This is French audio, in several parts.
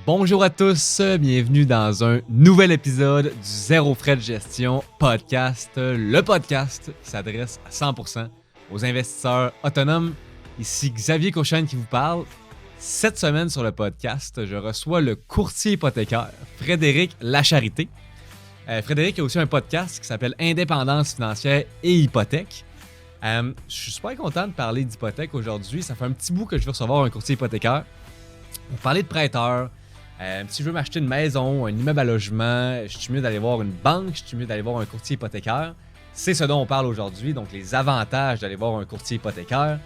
Bonjour à tous, bienvenue dans un nouvel épisode du Zéro frais de gestion podcast, le podcast qui s'adresse à 100% aux investisseurs autonomes. Ici Xavier Cochane qui vous parle. Cette semaine sur le podcast, je reçois le courtier hypothécaire Frédéric Lacharité. Frédéric a aussi un podcast qui s'appelle Indépendance financière et hypothèque. Je suis super content de parler d'hypothèque aujourd'hui. Ça fait un petit bout que je veux recevoir un courtier hypothécaire pour parler de prêteurs. Si je veux m'acheter une maison, un immeuble à logement, je suis mieux d'aller voir une banque, je suis mieux d'aller voir un courtier hypothécaire. C'est ce dont on parle aujourd'hui, donc les avantages d'aller voir un courtier hypothécaire.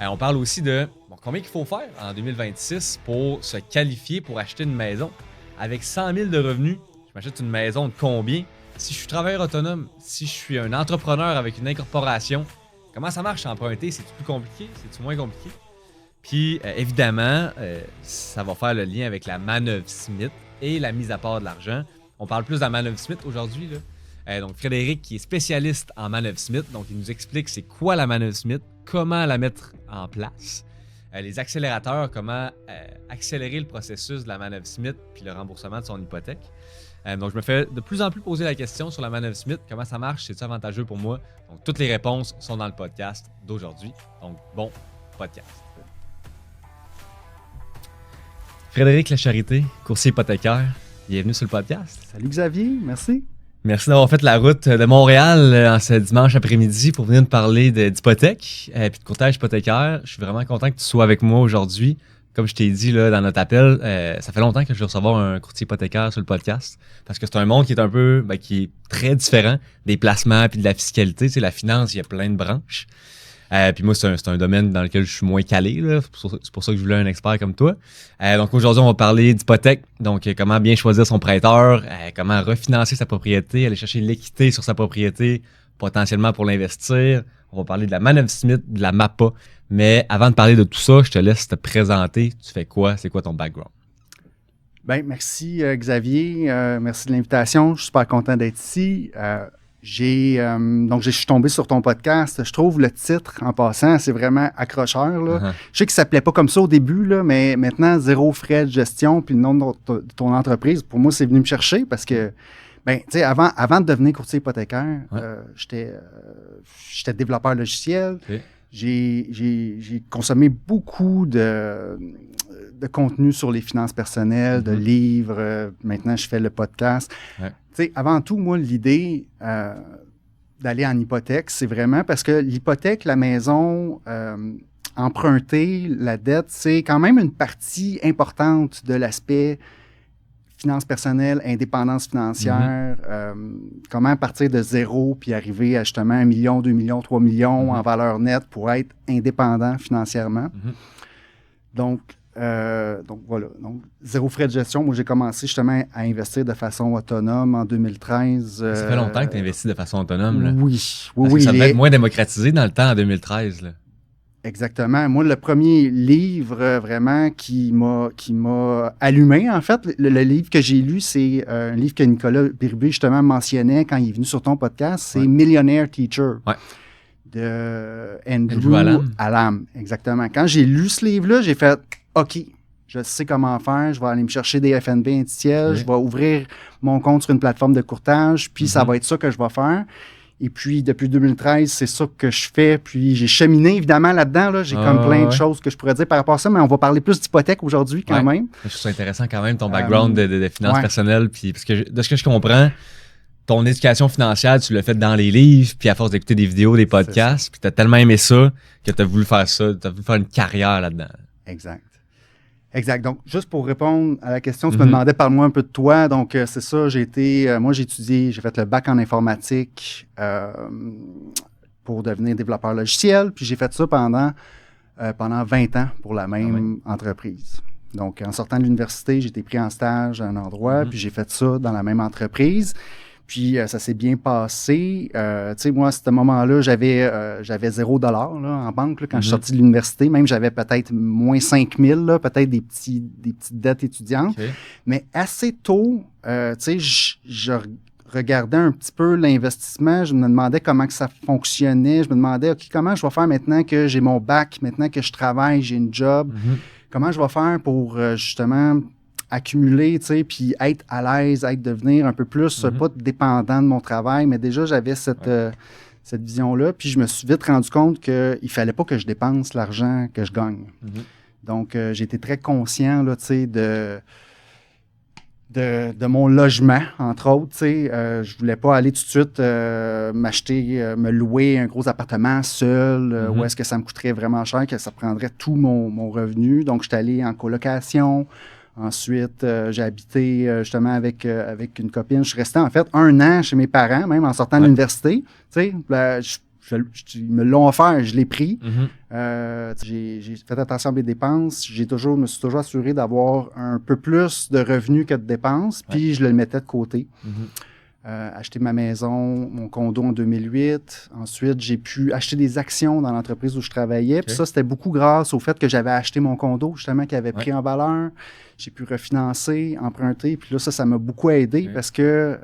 On parle aussi de combien il faut faire en 2026 pour se qualifier pour acheter une maison. Avec 100 000 de revenus, je m'achète une maison de combien? Si je suis travailleur autonome, si je suis un entrepreneur avec une incorporation, comment ça marche emprunter? C'est-tu plus compliqué? C'est-tu moins compliqué? Puis, évidemment, ça va faire le lien avec la manœuvre Smith et la mise à part de l'argent. On parle plus de la manœuvre Smith aujourd'hui, là. Donc, Frédéric, qui est spécialiste en manœuvre Smith, donc il nous explique c'est quoi la manœuvre Smith, comment la mettre en place, les accélérateurs, comment accélérer le processus de la manœuvre Smith puis le remboursement de son hypothèque. Donc, je me fais de plus en plus poser la question sur la manœuvre Smith, comment ça marche, c'est-tu avantageux pour moi? Donc, toutes les réponses sont dans le podcast d'aujourd'hui. Donc, bon podcast. Frédéric Lacharité, courtier hypothécaire, bienvenue sur le podcast. Salut Xavier, merci. Merci d'avoir fait la route de Montréal en ce dimanche après-midi pour venir nous parler d'hypothèque et de courtage hypothécaire. Je suis vraiment content que tu sois avec moi aujourd'hui. Comme je t'ai dit là, dans notre appel, ça fait longtemps que je veux recevoir un courtier hypothécaire sur le podcast parce que c'est un monde qui est un peu, qui est très différent des placements et de la fiscalité. Tu sais, la finance, il y a plein de branches. Puis moi, c'est un domaine dans lequel je suis moins calé. Là. C'est pour ça que je voulais un expert comme toi. Donc aujourd'hui, on va parler d'hypothèque. Donc, comment bien choisir son prêteur, comment refinancer sa propriété, aller chercher l'équité sur sa propriété, potentiellement pour l'investir. On va parler de la manœuvre Smith, de la MAPA. Mais avant de parler de tout ça, je te laisse te présenter. Tu fais quoi? C'est quoi ton background? Bien, merci Xavier. Merci de l'invitation. Je suis super content d'être ici. Donc, je suis tombé sur ton podcast. Je trouve le titre, en passant, c'est vraiment accrocheur. Là. Uh-huh. Je sais que ça ne s'appelait pas comme ça au début, là, mais maintenant, Zéro frais de gestion, puis le nom de ton entreprise, pour moi, c'est venu me chercher parce que, tu sais, avant de devenir courtier hypothécaire, j'étais développeur logiciel. Okay. J'ai consommé beaucoup de contenu sur les finances personnelles, de livres. Maintenant, je fais le podcast. Ouais. Tu sais, avant tout, moi, l'idée d'aller en hypothèque, c'est vraiment parce que l'hypothèque, la maison, emprunter, la dette, c'est quand même une partie importante de l'aspect finances personnelles, indépendance financière, comment partir de zéro puis arriver à justement 1 million, 2 millions, 3 millions en valeur nette pour être indépendant financièrement. Donc voilà. Donc, zéro frais de gestion. Moi, j'ai commencé justement à investir de façon autonome en 2013. Ça fait longtemps que tu investis de façon autonome, là. Oui. Ça devait être moins démocratisé dans le temps en 2013, là. Exactement. Moi, le premier livre vraiment qui m'a allumé, en fait, le livre que j'ai lu, c'est un livre que Nicolas Bérubé, justement, mentionnait quand il est venu sur ton podcast. C'est Millionaire Teacher de Andrew Allam. Exactement. Quand j'ai lu ce livre-là, j'ai fait « OK, je sais comment faire. Je vais aller me chercher des FNB indiciels. Je vais ouvrir mon compte sur une plateforme de courtage. Puis, ça va être ça que je vais faire. » Et puis, depuis 2013, c'est ça que je fais. Puis, j'ai cheminé, évidemment, là-dedans. Là. J'ai comme plein de choses que je pourrais dire par rapport à ça, mais on va parler plus d'hypothèque aujourd'hui quand même. Je trouve ça intéressant quand même, ton background de finances personnelles. Puis, parce que de ce que je comprends, ton éducation financière, tu l'as faite dans les livres, puis à force d'écouter des vidéos, des podcasts, puis tu as tellement aimé ça que tu as voulu faire ça, tu as voulu faire une carrière là-dedans. Exact. Donc, juste pour répondre à la question, tu me demandais, parle-moi un peu de toi. Donc, c'est ça, moi, j'ai étudié, j'ai fait le bac en informatique pour devenir développeur logiciel. Puis, j'ai fait ça pendant 20 ans pour la même entreprise. Donc, en sortant de l'université, j'ai été pris en stage à un endroit, puis j'ai fait ça dans la même entreprise. Puis, ça s'est bien passé. Tu sais, moi, à ce moment-là, j'avais $0 là, en banque là, quand je suis sorti de l'université. Même, j'avais peut-être moins 5 000, là, peut-être des petites dettes étudiantes. Okay. Mais assez tôt, tu sais, je regardais un petit peu l'investissement. Je me demandais comment que ça fonctionnait. Je me demandais, OK, comment je vais faire maintenant que j'ai mon bac, maintenant que je travaille, j'ai une job? Comment je vais faire pour, justement, accumuler, tu sais, puis être à l'aise, devenir un peu plus, pas dépendant de mon travail, mais déjà, j'avais cette vision-là. Puis je me suis vite rendu compte qu'il ne fallait pas que je dépense l'argent que je gagne. Donc, j'ai été très conscient, là, tu sais, de mon logement, entre autres. Tu sais, je voulais pas aller tout de suite me louer un gros appartement seul, où est-ce que ça me coûterait vraiment cher, que ça prendrait tout mon revenu. Donc, je suis allé en colocation. Ensuite, j'ai habité justement avec une copine. Je suis resté en fait 1 an chez mes parents, même en sortant de l'université. Tu sais, ils me l'ont offert, je l'ai pris. J'ai fait attention à mes dépenses. Me suis toujours assuré d'avoir un peu plus de revenus que de dépenses, puis je le mettais de côté. Acheter ma maison, mon condo en 2008. Ensuite, j'ai pu acheter des actions dans l'entreprise où je travaillais. Puis ça, c'était beaucoup grâce au fait que j'avais acheté mon condo, justement, qui avait pris en valeur. J'ai pu refinancer, emprunter. Puis là, ça m'a beaucoup aidé parce que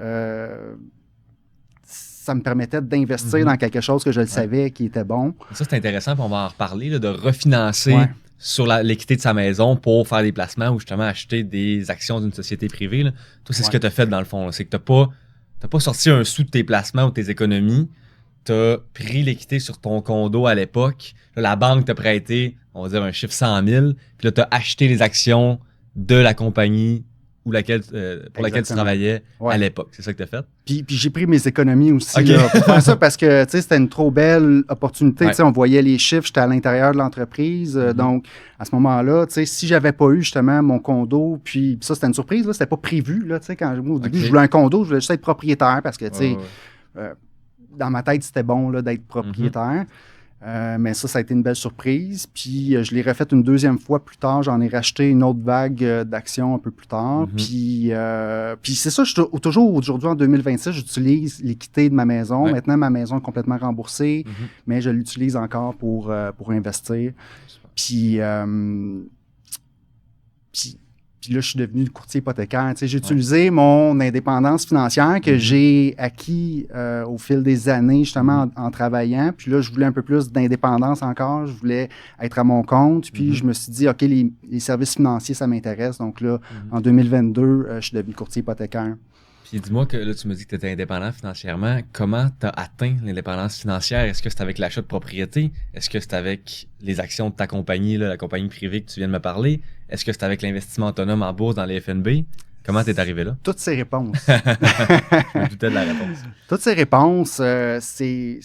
ça me permettait d'investir dans quelque chose que je le savais qui était bon. Ça, c'est intéressant, puis on va en reparler, là, de refinancer sur l'équité de sa maison pour faire des placements ou justement acheter des actions d'une société privée. Là. Toi, c'est ce que tu as fait dans le fond. Là. C'est que tu n'as pas sorti un sou de tes placements ou de tes économies. Tu as pris l'équité sur ton condo à l'époque. Là, la banque t'a prêté, on va dire, un chiffre 100 000. Puis là, tu as acheté les actions de la compagnie pour laquelle tu travaillais à l'époque. C'est ça que tu as fait? Puis j'ai pris mes économies aussi là, pour faire ça parce que c'était une trop belle opportunité. On voyait les chiffres, j'étais à l'intérieur de l'entreprise. Donc, à ce moment-là, si j'avais pas eu justement mon condo, puis ça, c'était une surprise, là, c'était pas prévu. Là, quand au début, je voulais un condo, je voulais juste être propriétaire parce que dans ma tête, c'était bon là, d'être propriétaire. Mais ça a été une belle surprise. Puis je l'ai refait une deuxième fois plus tard. J'en ai racheté une autre vague d'actions un peu plus tard. Puis c'est ça, toujours aujourd'hui en 2026, j'utilise l'équité de ma maison. Maintenant, ma maison est complètement remboursée, mais je l'utilise encore pour investir. Puis là, je suis devenu courtier hypothécaire. J'ai utilisé mon indépendance financière que j'ai acquis au fil des années, justement, en travaillant. Puis là, je voulais un peu plus d'indépendance encore. Je voulais être à mon compte. Puis je me suis dit, OK, les services financiers, ça m'intéresse. Donc là, en 2022, je suis devenu courtier hypothécaire. Puis dis-moi que là, tu me dis que tu étais indépendant financièrement. Comment tu as atteint l'indépendance financière? Est-ce que c'est avec l'achat de propriété? Est-ce que c'est avec les actions de ta compagnie, là, la compagnie privée que tu viens de me parler? Est-ce que c'est avec l'investissement autonome en bourse dans les FNB? Comment tu es arrivé là? Toutes ces réponses. Je me doutais de la réponse. Toutes ces réponses, c'est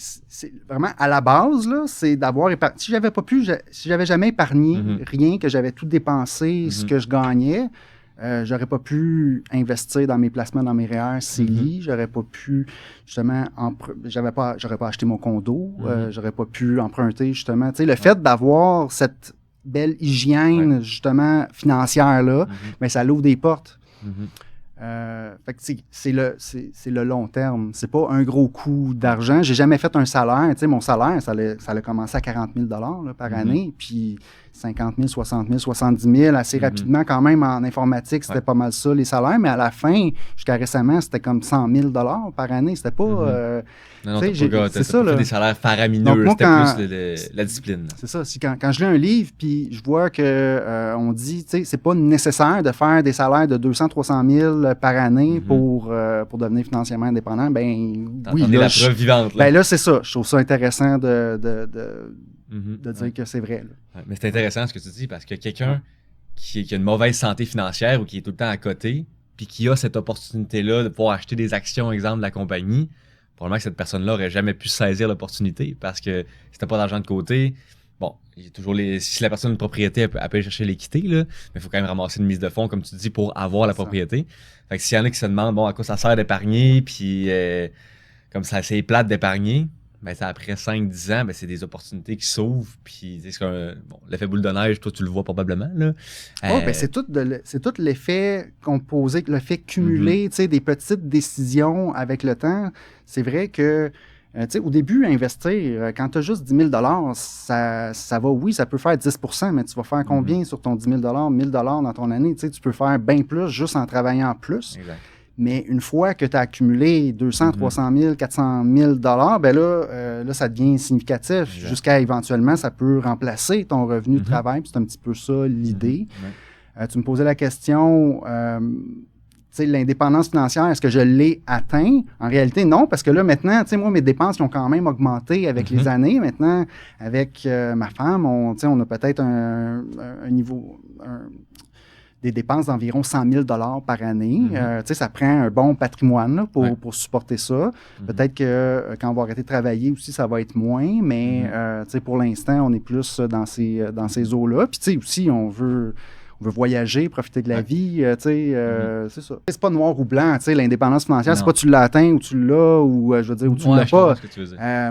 vraiment à la base, là, c'est d'avoir épargné. Si j'avais jamais épargné rien, que j'avais tout dépensé, ce que je gagnais, j'aurais pas pu investir dans mes placements dans mes REER CELI, j'aurais pas pu justement j'aurais pas acheté mon condo, j'aurais pas pu emprunter justement, tu sais, le fait d'avoir cette belle hygiène justement financière là, mais ça l'ouvre des portes. Fait que c'est le long terme. C'est pas un gros coup d'argent. J'ai jamais fait un salaire. Tu sais, mon salaire, ça a commencé à 40 000 $ par année. Puis 50 000, 60 000, 70 000. Assez rapidement, quand même, en informatique, c'était pas mal ça, les salaires. Mais à la fin, jusqu'à récemment, c'était comme 100 000 $ par année. C'était pas... non, c'est ça, là. Des salaires faramineux. C'était plus la discipline. C'est ça. Quand je lis un livre, puis je vois que on dit, tu sais, c'est pas nécessaire de faire des salaires de 200, 300 000 par année pour devenir financièrement indépendant. Ben oui, là, la preuve vivante. Ben là, c'est ça. Je trouve ça intéressant de dire que c'est vrai. Là. Mais c'est intéressant ce que tu dis parce que quelqu'un qui a une mauvaise santé financière ou qui est tout le temps à côté, puis qui a cette opportunité-là de pouvoir acheter des actions, exemple, de la compagnie, probablement que cette personne-là n'aurait jamais pu saisir l'opportunité parce que si t'as pas d'argent de côté, bon, il y a toujours si la personne a une propriété, elle peut aller chercher l'équité, là, mais il faut quand même ramasser une mise de fonds, comme tu dis, pour avoir la propriété. Fait que s'il y en a qui se demandent, bon, à quoi ça sert d'épargner, puis comme ça, c'est plate d'épargner, ben après 5-10 ans, ben c'est des opportunités qui s'ouvrent, puis c'est l'effet boule de neige, toi, tu le vois probablement, là. Ben c'est tout l'effet composé, l'effet cumulé, tu sais, des petites décisions avec le temps. C'est vrai que au début, investir, quand tu as juste 10 000 $, ça va, oui, ça peut faire 10 %, mais tu vas faire combien sur ton 10 000 $, 1 000 $ dans ton année? Tu peux faire bien plus juste en travaillant plus. Exact. Mais une fois que tu as accumulé 200, 300 000, 400 000 $, ben là, ça devient significatif. Jusqu'à éventuellement, ça peut remplacer ton revenu de travail. C'est un petit peu ça l'idée. Tu me posais la question, l'indépendance financière, est-ce que je l'ai atteint? En réalité, non, parce que là, maintenant, moi, mes dépenses qui ont quand même augmenté avec les années. Maintenant, avec ma femme, on a peut-être un niveau... des dépenses d'environ 100 000 par année. Ça prend un bon patrimoine là, pour supporter ça. Peut-être que quand on va arrêter de travailler aussi, ça va être moins, mais pour l'instant, on est plus dans ces eaux-là. Puis aussi, on veut voyager, profiter de la vie, c'est ça. C'est pas noir ou blanc, l'indépendance financière, c'est pas tu l'as atteint ou tu l'as, ou je veux dire, ou tu l'as pas.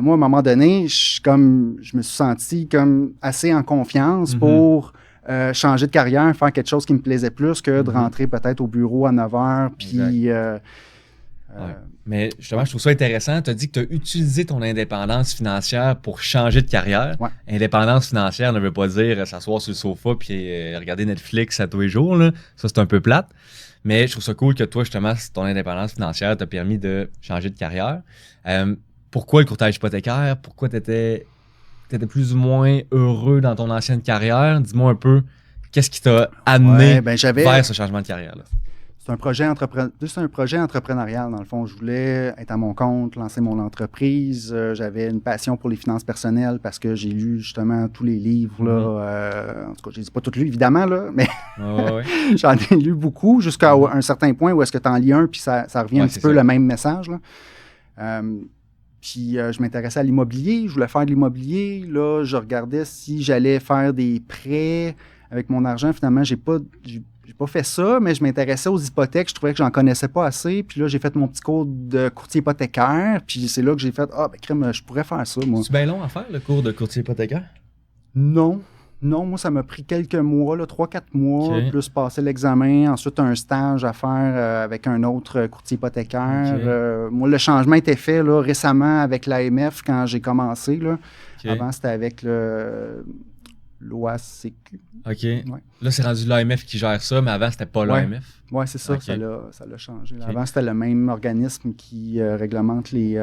Moi, à un moment donné, je me suis senti comme assez en confiance pour changer de carrière, faire quelque chose qui me plaisait plus que de rentrer peut-être au bureau à 9 h, puis... Mais justement, je trouve ça intéressant. Tu as dit que tu as utilisé ton indépendance financière pour changer de carrière. Ouais. Indépendance financière ne veut pas dire s'asseoir sur le sofa puis regarder Netflix à tous les jours, là. Ça, c'est un peu plate. Mais je trouve ça cool que toi, justement, ton indépendance financière t'a permis de changer de carrière. Pourquoi le courtage hypothécaire? Pourquoi tu étais plus ou moins heureux dans ton ancienne carrière? Dis-moi un peu, qu'est-ce qui t'a amené vers ce changement de carrière-là? C'est un projet entrepreneurial, dans le fond. Je voulais être à mon compte, lancer mon entreprise. J'avais une passion pour les finances personnelles parce que j'ai lu justement tous les livres. Là, en tout cas, je ne les ai pas tous lus, évidemment, là, mais j'en ai lu beaucoup jusqu'à un certain point où est-ce que tu en lis un puis ça revient un petit peu le même message. Là. Puis je m'intéressais à l'immobilier, je voulais faire de l'immobilier. Là, je regardais si j'allais faire des prêts avec mon argent. Finalement, j'ai pas fait ça, mais je m'intéressais aux hypothèques. Je trouvais que j'en connaissais pas assez. Puis là, j'ai fait mon petit cours de courtier hypothécaire. Puis c'est là que j'ai fait crème, je pourrais faire ça, moi. C'est bien long à faire, le cours de courtier hypothécaire? Non, moi, ça m'a pris quelques mois, 3-4 mois, plus passer l'examen, ensuite un stage à faire avec un autre courtier hypothécaire. Moi, le changement était fait là, récemment avec l'AMF quand j'ai commencé. Là. Avant, c'était avec l'OACQ. OK. Ouais. Là, c'est rendu l'AMF qui gère ça, mais avant, c'était pas l'AMF. Oui, c'est ça. Okay. Ça l'a changé. Okay. Avant, c'était le même organisme qui réglemente les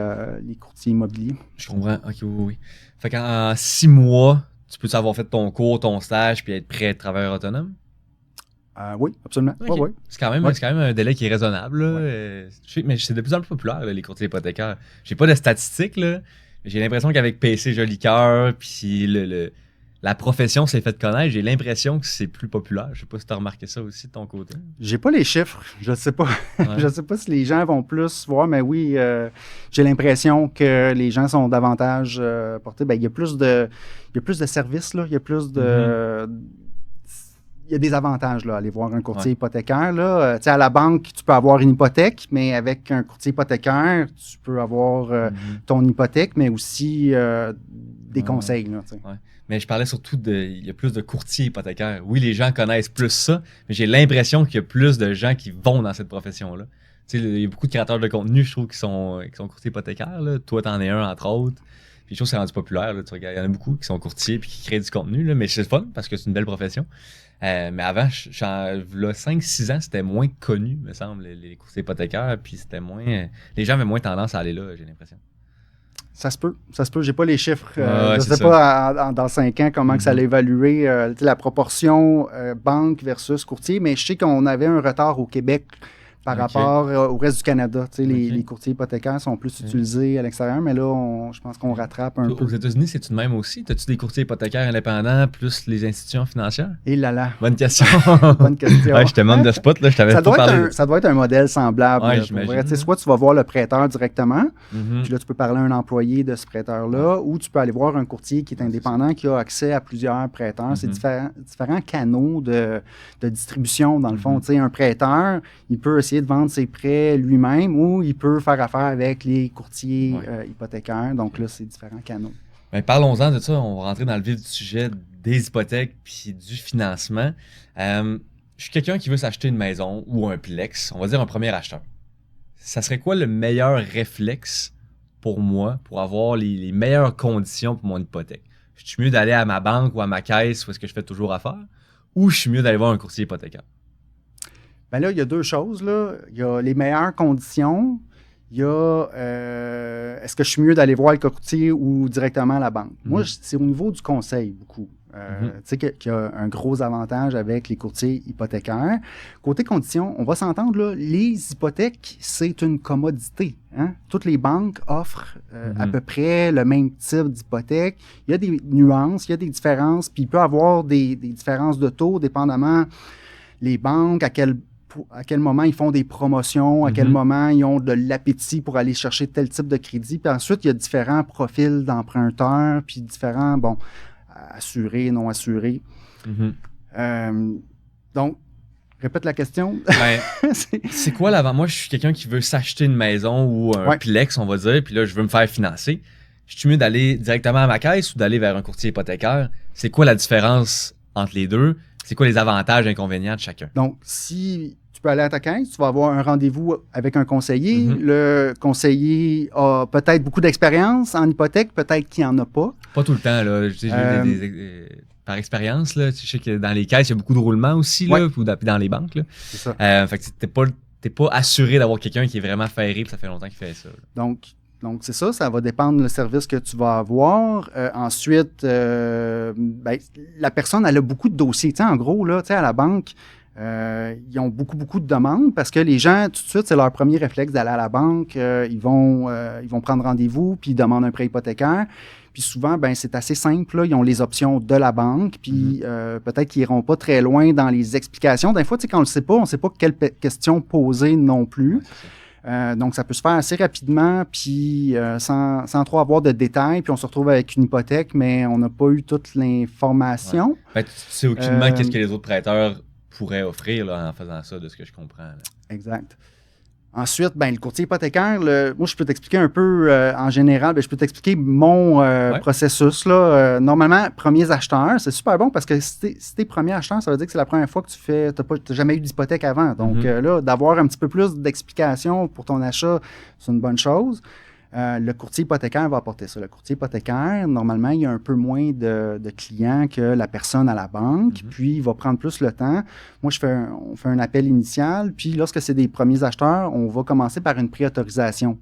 courtiers immobiliers. Je comprends. OK, oui. Fait qu'en 6 mois, tu peux avoir fait ton cours, ton stage, puis être prêt à être travailleur autonome? Oui, absolument. Okay. Ouais. C'est quand même un délai qui est raisonnable. Là. Mais c'est de plus en plus populaire, là, les courtiers hypothécaires. J'ai pas de statistiques, là. J'ai l'impression qu'avec PC Jolicoeur, puis la profession s'est faite connaître, j'ai l'impression que c'est plus populaire. Je sais pas si tu as remarqué ça aussi de ton côté. J'ai pas les chiffres, je ne sais pas. Je sais pas si les gens vont plus voir, mais oui, j'ai l'impression que les gens sont davantage portés. Il y a plus de services, là. Il y a plus de... Il y a des avantages là, à aller voir un courtier hypothécaire. Là. À la banque, tu peux avoir une hypothèque, mais avec un courtier hypothécaire, tu peux avoir ton hypothèque, mais aussi des conseils. Là, Mais je parlais surtout il y a plus de courtiers hypothécaires. Oui, les gens connaissent plus ça, mais j'ai l'impression qu'il y a plus de gens qui vont dans cette profession-là. Il y a beaucoup de créateurs de contenu, je trouve, qui sont courtiers hypothécaires. Là. Toi, t'en es un, entre autres. Puis je trouve que c'est rendu populaire. Là. Il y en a beaucoup qui sont courtiers et qui créent du contenu. Là. Mais c'est fun parce que c'est une belle profession. Mais avant, là, 5-6 ans, c'était moins connu, me semble, les courtiers hypothécaires. Puis c'était moins... les gens avaient moins tendance à aller là, j'ai l'impression. Ça se peut. J'ai pas les chiffres. Je ne sais pas dans 5 ans comment que ça allait évaluer la proportion banque versus courtier, mais je sais qu'on avait un retard au Québec par rapport au reste du Canada. Les courtiers hypothécaires sont plus utilisés à l'extérieur, mais là, je pense qu'on rattrape un peu. Aux États-Unis, c'est tout de même aussi? As-tu des courtiers hypothécaires indépendants plus les institutions financières? Et là. Bonne question. Bonne question. Je te demande de spot, là, je t'avais pas parlé. Ça doit être un modèle semblable. Soit tu vas voir le prêteur directement, puis là, tu peux parler à un employé de ce prêteur-là, ou tu peux aller voir un courtier qui est indépendant, qui a accès à plusieurs prêteurs. C'est différents canaux de distribution, dans le fond. Un prêteur, il peut essayer de vendre ses prêts lui-même ou il peut faire affaire avec les courtiers hypothécaires. Donc là, c'est différents canaux. Ben, parlons-en de ça. On va rentrer dans le vif du sujet des hypothèques puis du financement. Je suis quelqu'un qui veut s'acheter une maison ou un plex. On va dire un premier acheteur. Ça serait quoi le meilleur réflexe pour moi pour avoir les meilleures conditions pour mon hypothèque? Je suis mieux d'aller à ma banque ou à ma caisse où est-ce que je fais toujours affaire ou je suis mieux d'aller voir un courtier hypothécaire? Ben là, il y a 2 choses. Là. Il y a les meilleures conditions. Il y a est-ce que je suis mieux d'aller voir le courtier ou directement à la banque? Moi, c'est au niveau du conseil beaucoup. Tu sais, qui a un gros avantage avec les courtiers hypothécaires. Côté conditions, on va s'entendre, là, les hypothèques, c'est une commodité. Hein? Toutes les banques offrent à peu près le même type d'hypothèque. Il y a des nuances, il y a des différences, puis il peut y avoir des différences de taux, dépendamment les banques, à quel moment ils font des promotions, à quel moment ils ont de l'appétit pour aller chercher tel type de crédit. Puis ensuite, il y a différents profils d'emprunteurs, puis différents, assurés, non assurés. Donc, répète la question. Ben, c'est quoi l'avant? Moi, je suis quelqu'un qui veut s'acheter une maison ou un Pilex, on va dire, puis là, je veux me faire financer. Je suis mieux d'aller directement à ma caisse ou d'aller vers un courtier hypothécaire? C'est quoi la différence entre les deux? C'est quoi les avantages et inconvénients de chacun? Donc, si tu peux aller à ta caisse, tu vas avoir un rendez-vous avec un conseiller. Le conseiller a peut-être beaucoup d'expérience en hypothèque, peut-être qu'il n'y en a pas. Pas tout le temps, là. Par expérience, là, je sais que dans les caisses, il y a beaucoup de roulements aussi, là, ou dans les banques. Là. C'est ça. Fait que t'es pas assuré d'avoir quelqu'un qui est vraiment ferré, puis ça fait longtemps qu'il fait ça. Là. Donc, c'est ça, ça va dépendre du service que tu vas avoir. Ensuite, la personne, elle a beaucoup de dossiers. Tu sais, en gros, là, tu sais, à la banque, ils ont beaucoup de demandes parce que les gens, tout de suite, c'est leur premier réflexe d'aller à la banque. Ils vont prendre rendez-vous, puis ils demandent un prêt hypothécaire. Puis souvent, c'est assez simple. Là, ils ont les options de la banque, puis peut-être qu'ils n'iront pas très loin dans les explications. Des fois, tu sais, quand on ne sait pas quelle question poser non plus. Donc, ça peut se faire assez rapidement, puis sans trop avoir de détails, puis on se retrouve avec une hypothèque, mais on n'a pas eu toute l'information. Ouais. Tu sais aucunement qu'est-ce que les autres prêteurs pourraient offrir là, en faisant ça, de ce que je comprends. Là. Exact. Ensuite, le courtier hypothécaire, moi, je peux t'expliquer un peu en général, je peux t'expliquer mon processus. Là. Normalement, premiers acheteurs, c'est super bon parce que si t'es premier acheteur, ça veut dire que c'est la première fois que t'as jamais eu d'hypothèque avant. Donc là, d'avoir un petit peu plus d'explications pour ton achat, c'est une bonne chose. Le courtier hypothécaire va apporter ça. Le courtier hypothécaire, normalement, il y a un peu moins de clients que la personne à la banque, puis il va prendre plus le temps. Moi, on fait un appel initial, puis lorsque c'est des premiers acheteurs, on va commencer par une préautorisation.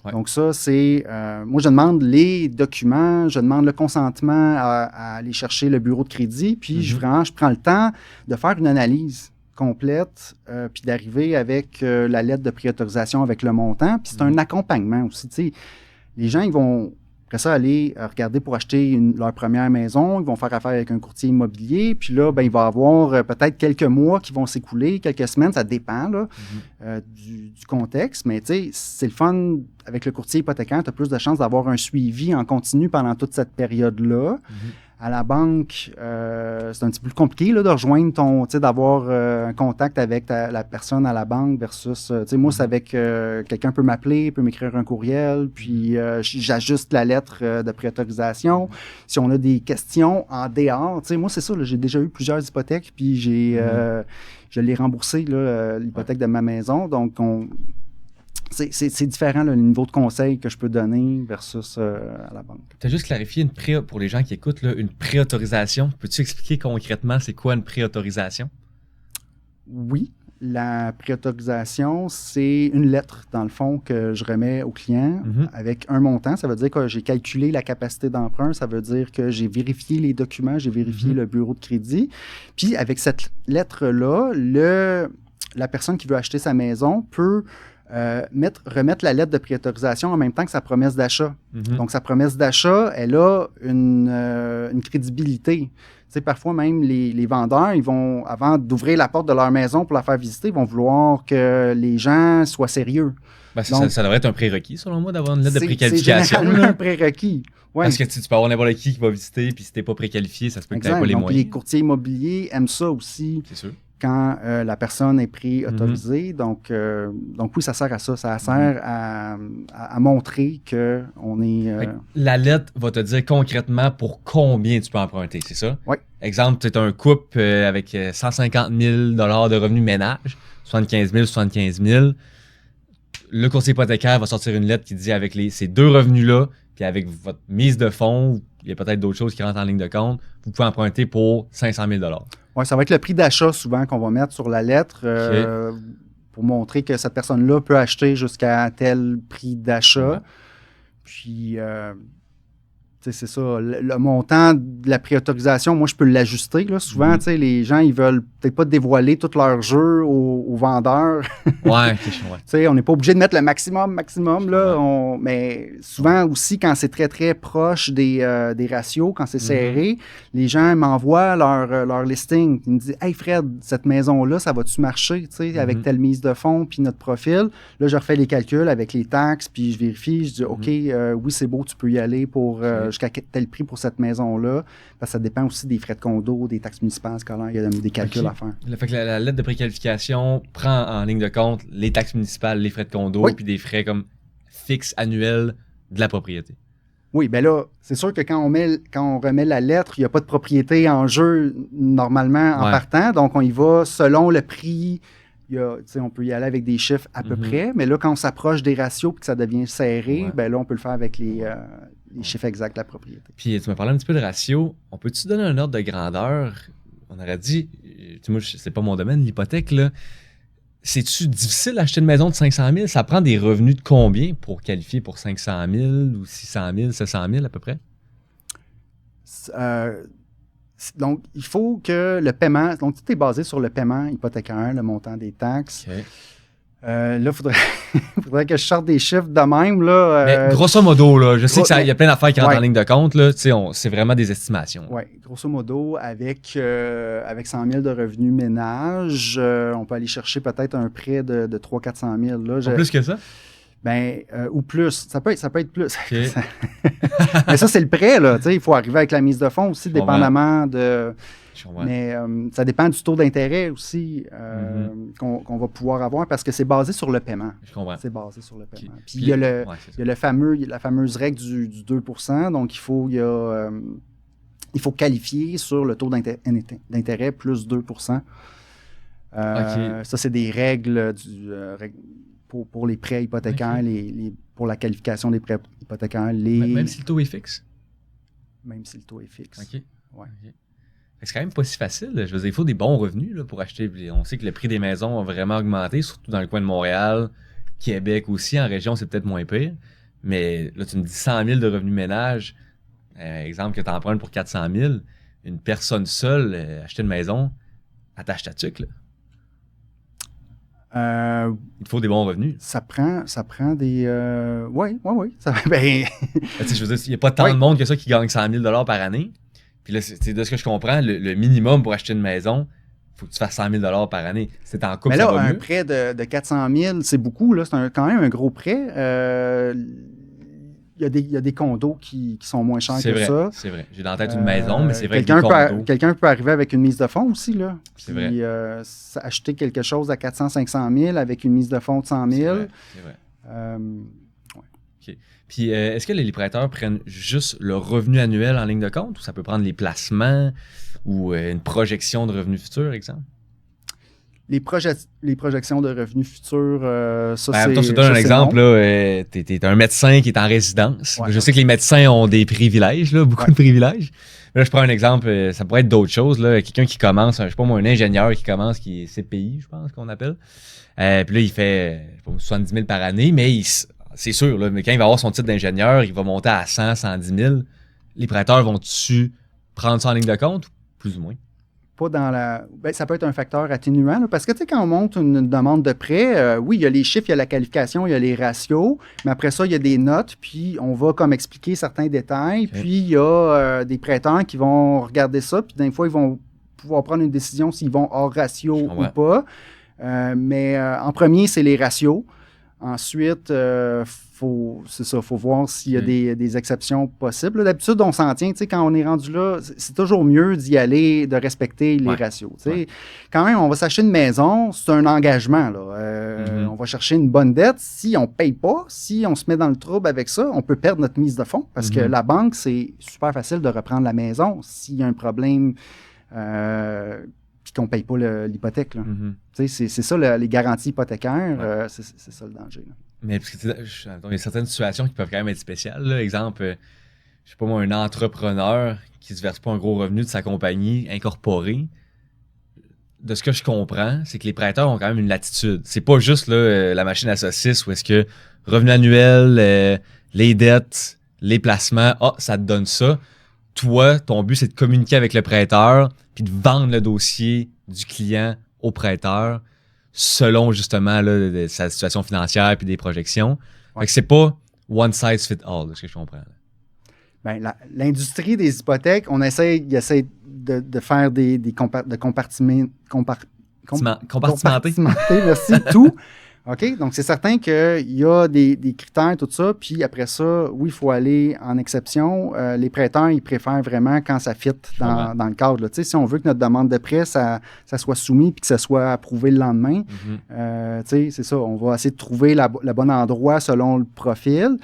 Ouais. Donc ça, c'est... moi, je demande les documents, je demande le consentement à aller chercher le bureau de crédit, puis je prends le temps de faire une analyse complète, puis d'arriver avec la lettre de préautorisation avec le montant. Puis c'est un accompagnement aussi. Tu sais, les gens, ils vont après ça aller regarder pour acheter leur première maison. Ils vont faire affaire avec un courtier immobilier. Puis là, il va y avoir peut-être quelques mois qui vont s'écouler, quelques semaines, ça dépend là, du contexte. Mais tu sais, c'est le fun. Avec le courtier hypothécaire, tu as plus de chances d'avoir un suivi en continu pendant toute cette période-là. À la banque, c'est un petit peu plus compliqué là, de rejoindre d'avoir un contact avec la personne à la banque versus, moi, c'est avec quelqu'un peut m'appeler, peut m'écrire un courriel, puis j'ajuste la lettre de préautorisation. Si on a des questions en dehors, moi, c'est ça, là, j'ai déjà eu plusieurs hypothèques, puis je l'ai remboursé, là, l'hypothèque de ma maison. Donc, c'est différent là, le niveau de conseil que je peux donner versus à la banque. Tu as juste clarifié pour les gens qui écoutent, là, une préautorisation. Peux-tu expliquer concrètement c'est quoi une préautorisation? Oui, la préautorisation, c'est une lettre, dans le fond, que je remets au client avec un montant. Ça veut dire que j'ai calculé la capacité d'emprunt. Ça veut dire que j'ai vérifié les documents, j'ai vérifié le bureau de crédit. Puis avec cette lettre-là, la personne qui veut acheter sa maison peut remettre la lettre de préautorisation en même temps que sa promesse d'achat. Donc, sa promesse d'achat, elle a une crédibilité. Tu sais, parfois, même les vendeurs, ils vont, avant d'ouvrir la porte de leur maison pour la faire visiter, ils vont vouloir que les gens soient sérieux. Donc, ça devrait être un prérequis, selon moi, d'avoir une lettre de préqualification. C'est généralement un prérequis. Ouais. Parce que tu peux avoir n'importe qui va visiter, puis si tu n'es pas préqualifié, ça se peut que tu n'aies pas les moyens. Les courtiers immobiliers aiment ça aussi. C'est sûr. Quand la personne est préautorisée. Donc oui, ça sert à ça. Ça sert à montrer qu'on est... La lettre va te dire concrètement pour combien tu peux emprunter, c'est ça? Oui. Exemple, tu es un couple avec 150 000 de revenus ménage, 75 000, 75 000. Le courtier hypothécaire va sortir une lettre qui dit avec ces deux revenus-là, puis avec votre mise de fonds, il y a peut-être d'autres choses qui rentrent en ligne de compte, vous pouvez emprunter pour 500 000 $. Oui, ça va être le prix d'achat souvent qu'on va mettre sur la lettre pour montrer que cette personne-là peut acheter jusqu'à tel prix d'achat. Puis, c'est ça, le montant de la préautorisation, moi, je peux l'ajuster. Là. Souvent, les gens, ils veulent peut-être pas dévoiler tout leur jeu aux vendeurs. On n'est pas obligé de mettre le maximum, là. Mais souvent aussi, quand c'est très, très proche des ratios, quand c'est serré, les gens m'envoient leur listing. Ils me disent « Hey Fred, cette maison-là, ça va-tu marcher avec telle mise de fonds puis notre profil? » Là, je refais les calculs avec les taxes, puis je vérifie. Je dis « OK, oui, c'est beau, tu peux y aller pour jusqu'à tel prix pour cette maison-là. » Parce que ça dépend aussi des frais de condo, des taxes municipales scolaires. Il y a des calculs à faire. Fait que la lettre de préqualification prend en ligne de compte les taxes municipales, les frais de condo, puis des frais comme fixes annuels de la propriété. Oui, bien là, c'est sûr que quand on remet la lettre, il n'y a pas de propriété en jeu normalement en partant. Donc, on y va selon le prix. On peut y aller avec des chiffres à peu près, mais là, quand on s'approche des ratios et que ça devient serré, ben là, on peut le faire avec les chiffres exacts de la propriété. Puis, tu m'as parlé un petit peu de ratio. On peut-tu donner un ordre de grandeur? On aurait dit, moi, c'est pas mon domaine, l'hypothèque, là. C'est-tu difficile d'acheter une maison de 500 000? Ça prend des revenus de combien pour qualifier pour 500 000 ou 600 000, 700 000 à peu près? Donc, il faut que le paiement... Donc, tout est basé sur le paiement hypothécaire, le montant des taxes. Okay. Là, il faudrait que je sorte des chiffres de même. Là, mais grosso modo, là, je sais qu'il y a plein d'affaires qui rentrent en ligne de compte. Là, c'est vraiment des estimations. Oui, grosso modo, avec 100 000 de revenus ménage, on peut aller chercher peut-être un prêt de 300 000 là, 400 000. Pas plus que ça? Ben, ou plus. Ça peut être plus. Okay. Mais ça, c'est le prêt. Là, il faut arriver avec la mise de fonds aussi, dépendamment de... Mais ça dépend du taux d'intérêt aussi qu'on va pouvoir avoir parce que c'est basé sur le paiement. Je comprends. C'est basé sur le paiement. Puis il y a la fameuse règle du 2%. Donc, il faut qualifier sur le taux d'intérêt plus 2%. Ça, c'est des règles pour les prêts hypothécaires, pour la qualification des prêts hypothécaires. Même si le taux est fixe? Même si le taux est fixe. OK. Ouais. Okay. C'est quand même pas si facile. Je veux dire, il faut des bons revenus là, pour acheter. On sait que le prix des maisons a vraiment augmenté, surtout dans le coin de Montréal, Québec aussi. En région, c'est peut-être moins pire. Mais là, tu me dis 100 000 de revenus ménage. Exemple que tu empruntes pour 400 000. Une personne seule, acheter une maison, elle t'achète à tuque, là. Il te faut des bons revenus. Ça prend des... Oui. Je veux dire, il n'y a pas tant de monde que ça qui gagne 100 000 par année. Puis là, de ce que je comprends, le minimum pour acheter une maison, il faut que tu fasses 100 000 par année. C'est en couple, mais là, ça va un mieux. Prêt de 400 000, c'est beaucoup. Là, c'est quand même un gros prêt. Il y a des condos qui sont moins chers que ça. C'est vrai. J'ai dans la tête une maison, mais c'est vrai que des condos... Quelqu'un peut arriver avec une mise de fonds aussi. Là. C'est vrai. Acheter quelque chose à 400-500 000 avec une mise de fonds de 100 000. C'est vrai. OK. Puis, est-ce que les prêteurs prennent juste le revenu annuel en ligne de compte ou ça peut prendre les placements ou une projection de revenus futurs, exemple? Les projections de revenus futurs, ça, c'est... Attends, je te donne un exemple. Tu es un médecin qui est en résidence. Je sais que les médecins ont des privilèges, là, beaucoup de privilèges. Mais là, je prends un exemple. Ça pourrait être d'autres choses. Quelqu'un qui commence, je sais pas moi, un ingénieur qui commence, qui est CPI, je pense qu'on appelle. Puis là, il fait 70 000 par année, mais c'est sûr, là, mais quand il va avoir son titre d'ingénieur, il va monter à 100, 110 000. Les prêteurs vont-tu prendre ça en ligne de compte? Plus ou moins. Pas dans la... Ben, ça peut être un facteur atténuant, là, parce que, tu sais, quand on monte une demande de prêt, oui, il y a les chiffres, il y a la qualification, il y a les ratios, mais après ça, il y a des notes, puis on va comme expliquer certains détails, puis il y a des prêteurs qui vont regarder ça, puis des fois, ils vont pouvoir prendre une décision s'ils vont hors ratio ou pas. Mais en premier, c'est les ratios. Ensuite, faut voir s'il y a des exceptions possibles. D'habitude, on s'en tient, quand on est rendu là, c'est toujours mieux d'y aller, de respecter les ratios. Quand même, on va s'acheter une maison, c'est un engagement. Là. On va chercher une bonne dette. Si on ne paye pas, si on se met dans le trouble avec ça, on peut perdre notre mise de fonds parce que la banque, c'est super facile de reprendre la maison s'il y a un problème puis qu'on ne paye pas l'hypothèque. Là. C'est ça, les garanties hypothécaires, c'est ça le danger. Là. Mais parce que, il y a certaines situations qui peuvent quand même être spéciales. Là. Exemple, je sais pas moi, un entrepreneur qui ne se verse pas un gros revenu de sa compagnie incorporée. De ce que je comprends, c'est que les prêteurs ont quand même une latitude. C'est pas juste là, la machine à saucisse où est-ce que revenu annuel, les dettes, les placements, ça te donne ça. Toi, ton but, c'est de communiquer avec le prêteur puis de vendre le dossier du client au prêteur selon justement là, sa situation financière puis des projections. Ouais. Fait que c'est pas one size fit all, ce que je comprends. Ben, l'industrie des hypothèques, il essaie de faire de compartimenter, merci, tout. OK? Donc, c'est certain qu'il y a des critères, tout ça. Puis après ça, oui, il faut aller en exception. Les prêteurs, ils préfèrent vraiment quand ça fit dans le cadre. Là. Si on veut que notre demande de prêt, ça soit soumis puis que ça soit approuvé le lendemain, c'est ça. On va essayer de trouver le bon endroit selon le profil.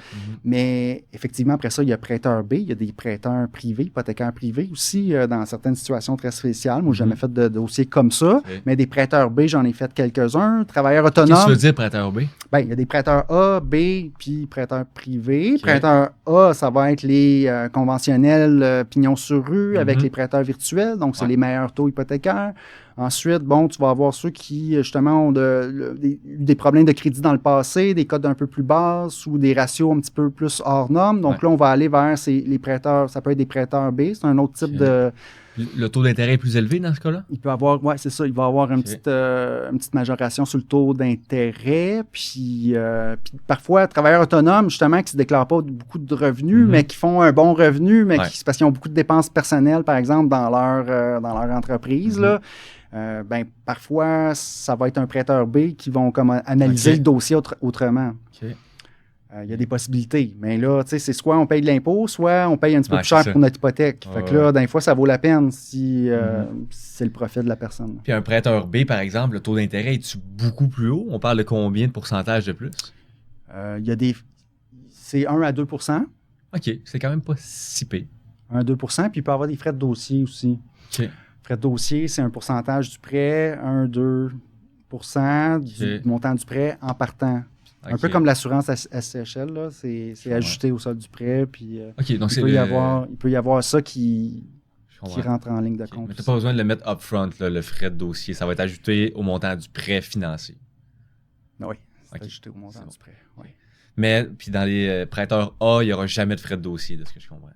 Mais effectivement, après ça, il y a prêteur B. Il y a des prêteurs privés, hypothécaires privés aussi, dans certaines situations très spéciales. Moi, j'ai jamais fait de dossier comme ça. Mais des prêteurs B, j'en ai fait quelques-uns. Travailleurs autonomes. Qu'est-ce que tu veux dire, prêteur B? Ben, il y a des prêteurs A, B, puis prêteurs privés. Prêteurs A, ça va être les conventionnels pignon sur rue avec les prêteurs virtuels. Donc, c'est les meilleurs taux hypothécaires. Ensuite, tu vas avoir ceux qui, justement, ont eu des problèmes de crédit dans le passé, des cotes un peu plus basses ou des ratios un petit peu plus hors normes. Donc là, on va aller vers les prêteurs. Ça peut être des prêteurs B. C'est un autre type de... Le taux d'intérêt est plus élevé dans ce cas-là? Il peut avoir, c'est ça, il va avoir une petite majoration sur le taux d'intérêt. Puis parfois, travailleurs autonomes, justement, qui ne se déclarent pas beaucoup de revenus, mais qui font un bon revenu, mais c'est parce qu'ils ont beaucoup de dépenses personnelles, par exemple, dans leur entreprise. Là. Parfois, ça va être un prêteur B qui vont analyser le dossier autrement. Il y a des possibilités. Mais là, tu sais, c'est soit on paye de l'impôt, soit on paye un petit peu plus cher pour notre hypothèque. Fait que là, des fois, ça vaut la peine si c'est le profit de la personne. Puis un prêteur B, par exemple, le taux d'intérêt est-tu beaucoup plus haut? On parle de combien de pourcentage de plus? Il y a c'est 1 à 2 %. OK, c'est quand même pas si pire. 1 à 2 % puis il peut y avoir des frais de dossier aussi. OK. Frais de dossier, c'est un pourcentage du prêt, 1-2 % du montant du prêt en partant. Un peu comme l'assurance SCHL, là, c'est ajusté au solde du prêt. Puis, donc il peut y avoir ça qui rentre en ligne de compte. Mais tu n'as pas besoin de le mettre upfront, le frais de dossier. Ça va être ajouté au montant du prêt financé. Oui, c'est ajouté au montant du prêt. Oui. Mais puis dans les prêteurs A, il n'y aura jamais de frais de dossier, de ce que je comprends.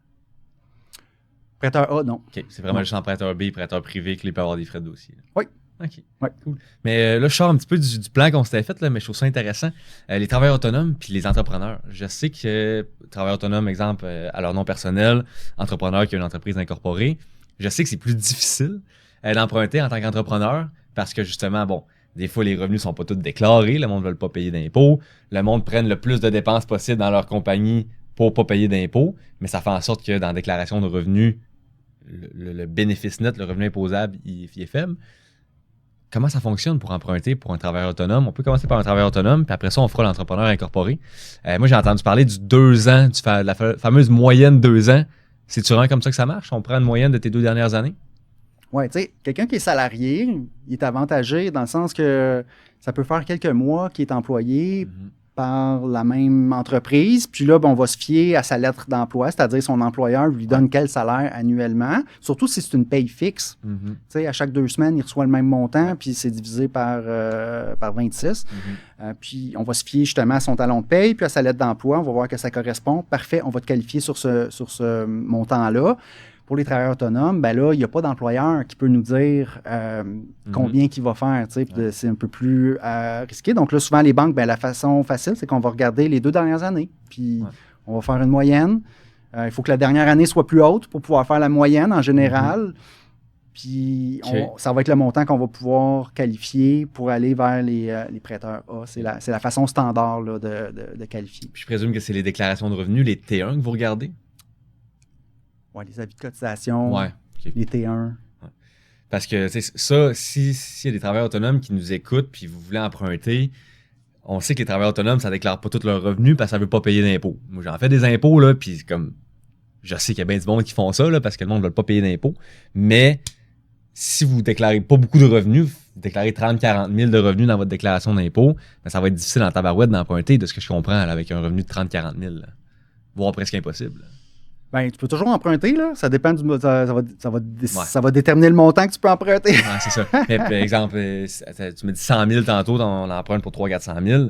Prêteur A, non. OK, c'est vraiment juste en prêteur B, prêteur privé qu'il peut avoir des frais de dossier. Là. Oui. OK, cool. Mais là, je sors un petit peu du plan qu'on s'était fait, là, mais je trouve ça intéressant. Les travailleurs autonomes puis les entrepreneurs. Je sais que travailleurs autonomes, exemple, à leur nom personnel, entrepreneur qui a une entreprise incorporée, je sais que c'est plus difficile d'emprunter en tant qu'entrepreneur parce que justement, des fois, les revenus sont pas tous déclarés, le monde ne veut pas payer d'impôts, le monde prenne le plus de dépenses possible dans leur compagnie pour pas payer d'impôts, mais ça fait en sorte que dans la déclaration de revenus, le bénéfice net, le revenu imposable, il est faible. Comment ça fonctionne pour emprunter pour un travailleur autonome? On peut commencer par un travailleur autonome, puis après ça, on fera l'entrepreneur incorporé. Moi, j'ai entendu parler du 2 ans, de la fameuse moyenne 2 ans. C'est-tu vraiment comme ça que ça marche? On prend une moyenne de tes 2 dernières années? Oui, tu sais, quelqu'un qui est salarié, il est avantagé dans le sens que ça peut faire quelques mois qu'il est employé par la même entreprise. Puis là, on va se fier à sa lettre d'emploi, c'est-à-dire son employeur lui donne quel salaire annuellement, surtout si c'est une paye fixe. Tu sais, à chaque 2 semaines, il reçoit le même montant, puis c'est divisé par 26. Puis on va se fier justement à son talon de paye, puis à sa lettre d'emploi. On va voir que ça correspond. Parfait, on va te qualifier sur ce montant-là. Pour les travailleurs autonomes, là, il n'y a pas d'employeur qui peut nous dire combien qu'il va faire. C'est un peu plus risqué. Donc là, souvent, les banques, la façon facile, c'est qu'on va regarder les 2 dernières années. Puis on va faire une moyenne. Il faut que la dernière année soit plus haute pour pouvoir faire la moyenne en général. Puis ça va être le montant qu'on va pouvoir qualifier pour aller vers les prêteurs A. C'est la façon standard là, de qualifier. Puis je présume que c'est les déclarations de revenus, les T1 que vous regardez? Oui, les avis de cotisation, les T1. Parce que ça, s'il y a des travailleurs autonomes qui nous écoutent puis vous voulez emprunter, on sait que les travailleurs autonomes, ça ne déclare pas tous leurs revenus parce que ça ne veut pas payer d'impôts. Moi, j'en fais des impôts, là, puis comme je sais qu'il y a bien du monde qui font ça là, parce que le monde ne veut pas payer d'impôts. Mais si vous ne déclarez pas beaucoup de revenus, vous déclarez 30-40 000 de revenus dans votre déclaration d'impôts, ça va être difficile en tabarouette d'emprunter, de ce que je comprends, là, avec un revenu de 30-40 000. Là. Voire presque impossible. Là. Tu peux toujours emprunter, là. Ça dépend ça va déterminer le montant que tu peux emprunter. C'est ça. Mais, par exemple, tu me dis 100 000 tantôt, on emprunte pour 300-400 000.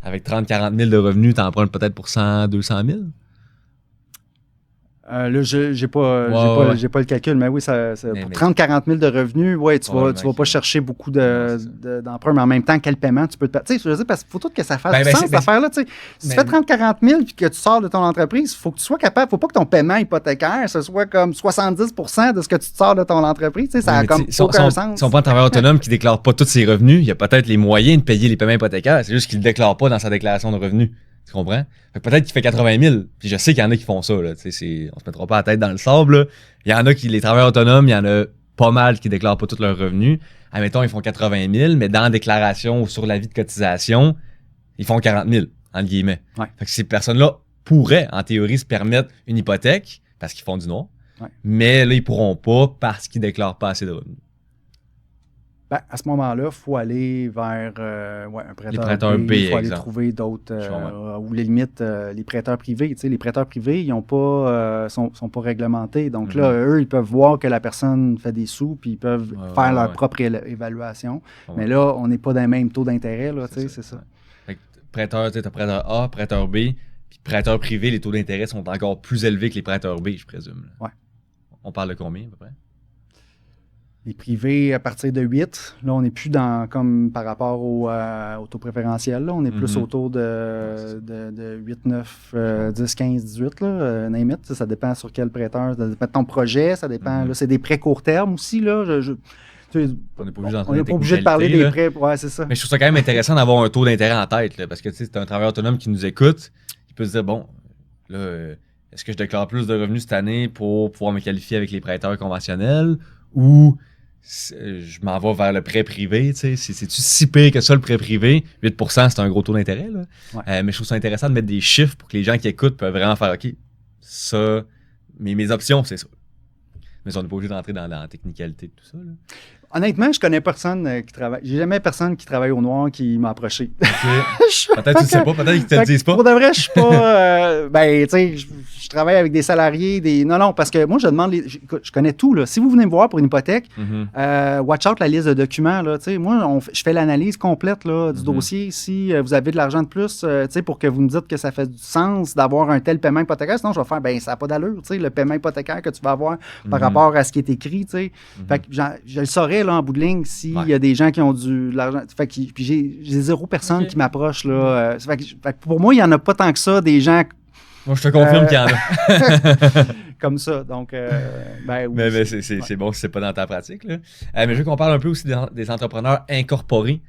Avec 30-40 000 de revenus, tu empruntes peut-être pour 100-200 000? Là, j'ai pas, j'ai pas le calcul, mais oui, pour 30-40 000 de revenus, ouais, tu vas pas chercher beaucoup d'emprunts, mais en même temps, quel paiement tu peux te... Tu sais, je veux dire, parce qu'il faut tout que ça fasse du sens, cette affaire-là. Si tu fais 30-40 000 puis que tu sors de ton entreprise, il faut que tu sois capable, faut pas que ton paiement hypothécaire, ce soit comme 70 % de ce que tu te sors de ton entreprise. Ça a comme aucun sens. Si on prend un travailleur autonome qui déclare pas tous ses revenus, il y a peut-être les moyens de payer les paiements hypothécaires, c'est juste qu'il le déclare pas dans sa déclaration de revenus. Tu comprends? Fait que peut-être qu'il fait 80 000. Puis je sais qu'il y en a qui font ça. Là. On se mettra pas la tête dans le sable. Là. Il y en a les travailleurs autonomes, il y en a pas mal qui déclarent pas tous leurs revenus. Admettons, ils font 80 000, mais dans la déclaration ou sur l'avis de cotisation, ils font 40 000, entre guillemets. Ouais. Fait que ces personnes-là pourraient, en théorie, se permettre une hypothèque parce qu'ils font du noir. Ouais. Mais là, ils pourront pas parce qu'ils déclarent pas assez de revenus. Ben, à ce moment-là, il faut aller vers un prêteur les prêteurs B. Il faut aller trouver d'autres, ou les limites, les prêteurs privés. Tu sais, les prêteurs privés, ils sont pas réglementés. Donc là, eux, ils peuvent voir que la personne fait des sous, puis ils peuvent faire leur propre évaluation. Mais là, on n'est pas dans le même taux d'intérêt, là, c'est ça. Fait que prêteur, tu sais, t'as prêteur A, prêteur B, puis prêteur privé, les taux d'intérêt sont encore plus élevés que les prêteurs B, je présume. Là. Ouais. On parle de combien, à peu près? Les privés, à partir de 8, là, on n'est plus comme par rapport au taux préférentiel. Là, on est plus autour de 8, 9, 10, 15, 18. Là, name it. Ça dépend sur quel prêteur. Ça dépend de ton projet. Ça dépend. Là, c'est des prêts court terme aussi. Là, on n'est pas obligé de parler des prêts. Ouais, c'est ça. Mais je trouve ça quand même intéressant d'avoir un taux d'intérêt en tête. Là, parce que c'est un travailleur autonome qui nous écoute. Il peut se dire, bon, là, est-ce que je déclare plus de revenus cette année pour pouvoir me qualifier avec les prêteurs conventionnels ou je m'en vais vers le prêt privé, tu sais, c'est-tu si pire que ça le prêt privé? 8%, c'est un gros taux d'intérêt, là. Ouais. Mais je trouve ça intéressant de mettre des chiffres pour que les gens qui écoutent peuvent vraiment faire, OK, ça, mes options, c'est ça. Mais on n'est pas obligé d'entrer dans la technicalité de tout ça, là. Honnêtement, je connais personne qui travaille. J'ai jamais personne qui travaille au noir qui m'a approché. Okay. Peut-être que tu sais pas, peut-être qu'ils te le disent pas. Pour de vrai, je suis pas. Tu sais, je travaille avec des salariés, Non, parce que moi, je demande. Je connais tout, là. Si vous venez me voir pour une hypothèque, watch out la liste de documents, là. Tu sais, moi, je fais l'analyse complète, là, du dossier. Si vous avez de l'argent de plus, tu sais, pour que vous me dites que ça fait du sens d'avoir un tel paiement hypothécaire, sinon, je vais faire, ça n'a pas d'allure, tu sais, le paiement hypothécaire que tu vas avoir par rapport à ce qui est écrit, tu sais. Fait que je le saurais, là, en bout de ligne, s'il y a des gens qui ont de l'argent. Fait que puis j'ai 0 personne qui m'approche, là. Fait que pour moi, il n'y en a pas tant que ça, des gens. Moi, je te confirme qu'il y en a. Comme ça, donc, oui. Mais c'est bon si c'est pas dans ta pratique, là. Mais je veux qu'on parle un peu aussi des entrepreneurs incorporés.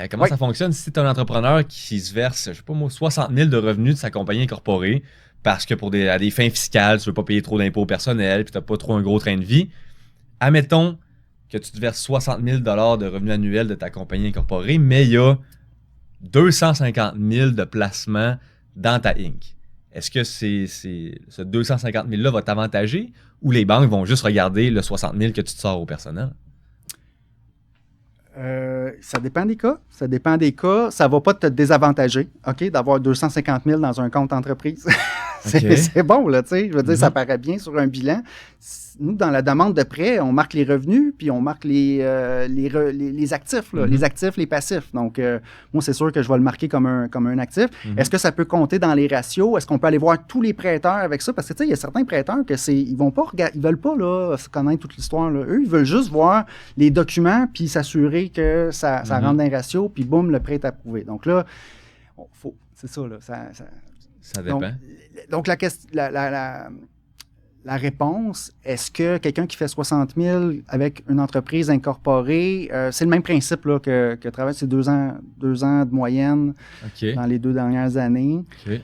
Comment ça fonctionne si tu es un entrepreneur qui se verse, je sais pas moi, 60 000 de revenus de sa compagnie incorporée parce que à des fins fiscales, tu veux pas payer trop d'impôts personnels puis tu n'as pas trop un gros train de vie. Admettons que tu te verses 60 000 de revenus annuels de ta compagnie incorporée, mais il y a 250 000 de placements dans ta Inc. Est-ce que ce 250 000-là va t'avantager ou les banques vont juste regarder le 60 000 que tu te sors au personnel? Ça dépend des cas. Ça ne va pas te désavantager, OK, d'avoir 250 000 dans un compte entreprise. C'est bon, là, tu sais. Je veux dire, ça paraît bien sur un bilan. Nous, dans la demande de prêt, on marque les revenus, puis on marque les actifs, là, les actifs, les passifs. Donc, moi, c'est sûr que je vais le marquer comme un actif. Est-ce que ça peut compter dans les ratios? Est-ce qu'on peut aller voir tous les prêteurs avec ça? Parce que, tu sais, il y a certains prêteurs ils veulent pas là, connaître toute l'histoire, là. Eux, ils veulent juste voir les documents, puis s'assurer que ça rentre dans les ratios, puis boum, le prêt est approuvé. Donc là, c'est ça, là. Ça dépend. Donc la réponse, est-ce que quelqu'un qui fait 60 000 avec une entreprise incorporée, c'est le même principe là, que travaille ces 2 ans de moyenne dans les 2 dernières années. Okay.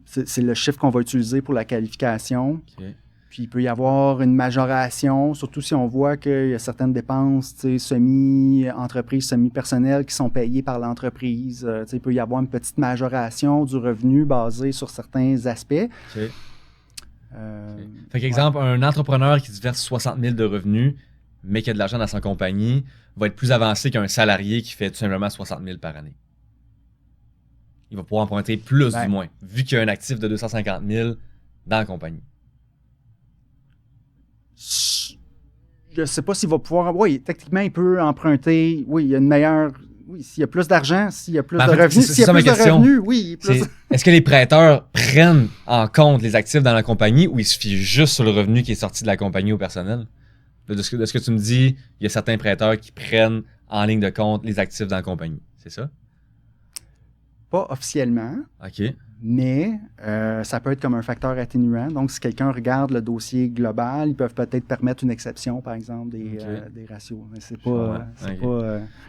C'est le chiffre qu'on va utiliser pour la qualification. Okay. Puis il peut y avoir une majoration, surtout si on voit qu'il y a certaines dépenses semi-entreprise, semi-personnelles qui sont payées par l'entreprise. Il peut y avoir une petite majoration du revenu basée sur certains aspects. Okay. Fait qu'exemple, un entrepreneur qui se verse 60 000 de revenus, mais qui a de l'argent dans sa compagnie, va être plus avancé qu'un salarié qui fait tout simplement 60 000 par année. Il va pouvoir emprunter plus du moins, vu qu'il y a un actif de 250 000 dans la compagnie. Je ne sais pas s'il va pouvoir... Oui, techniquement, il peut emprunter... Oui, il y a une meilleure oui, s'il y a plus d'argent, s'il y a plus Ben, en de fait, revenus, c'est s'il y a ça ma plus de question. revenus, oui. Plus... Est-ce que les prêteurs prennent en compte les actifs dans la compagnie ou il se fie juste sur le revenu qui est sorti de la compagnie au personnel? De ce que tu me dis, il y a certains prêteurs qui prennent en ligne de compte les actifs dans la compagnie. C'est ça? Pas officiellement. OK. Mais ça peut être comme un facteur atténuant. Donc, si quelqu'un regarde le dossier global, ils peuvent peut-être permettre une exception, par exemple, des ratios. Mais c'est pas...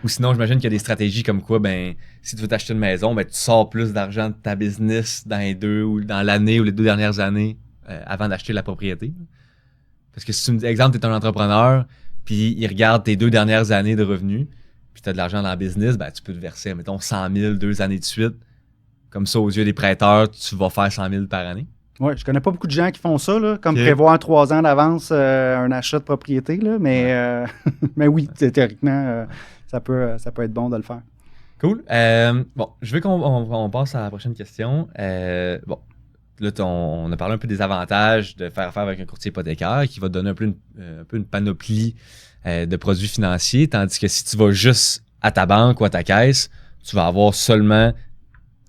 Ou sinon, j'imagine qu'il y a des stratégies comme quoi, ben, si tu veux t'acheter une maison, ben, tu sors plus d'argent de ta business dans les 2 ou dans l'année ou les 2 dernières années avant d'acheter la propriété. Parce que si tu me dis, exemple, tu es un entrepreneur, puis il regarde tes 2 dernières années de revenus, puis tu as de l'argent dans la business, ben, tu peux te verser, mettons, 100 000 2 années de suite. Comme ça, aux yeux des prêteurs, tu vas faire 100 000 par année. Oui, je connais pas beaucoup de gens qui font ça, là, comme prévoir 3 ans d'avance un achat de propriété, là, mais, mais oui, théoriquement, ça peut être bon de le faire. Cool. Bon, je veux qu'on passe à la prochaine question. Bon, là, on a parlé un peu des avantages de faire affaire avec un courtier hypothécaire qui va te donner un peu une panoplie de produits financiers, tandis que si tu vas juste à ta banque ou à ta caisse, tu vas avoir seulement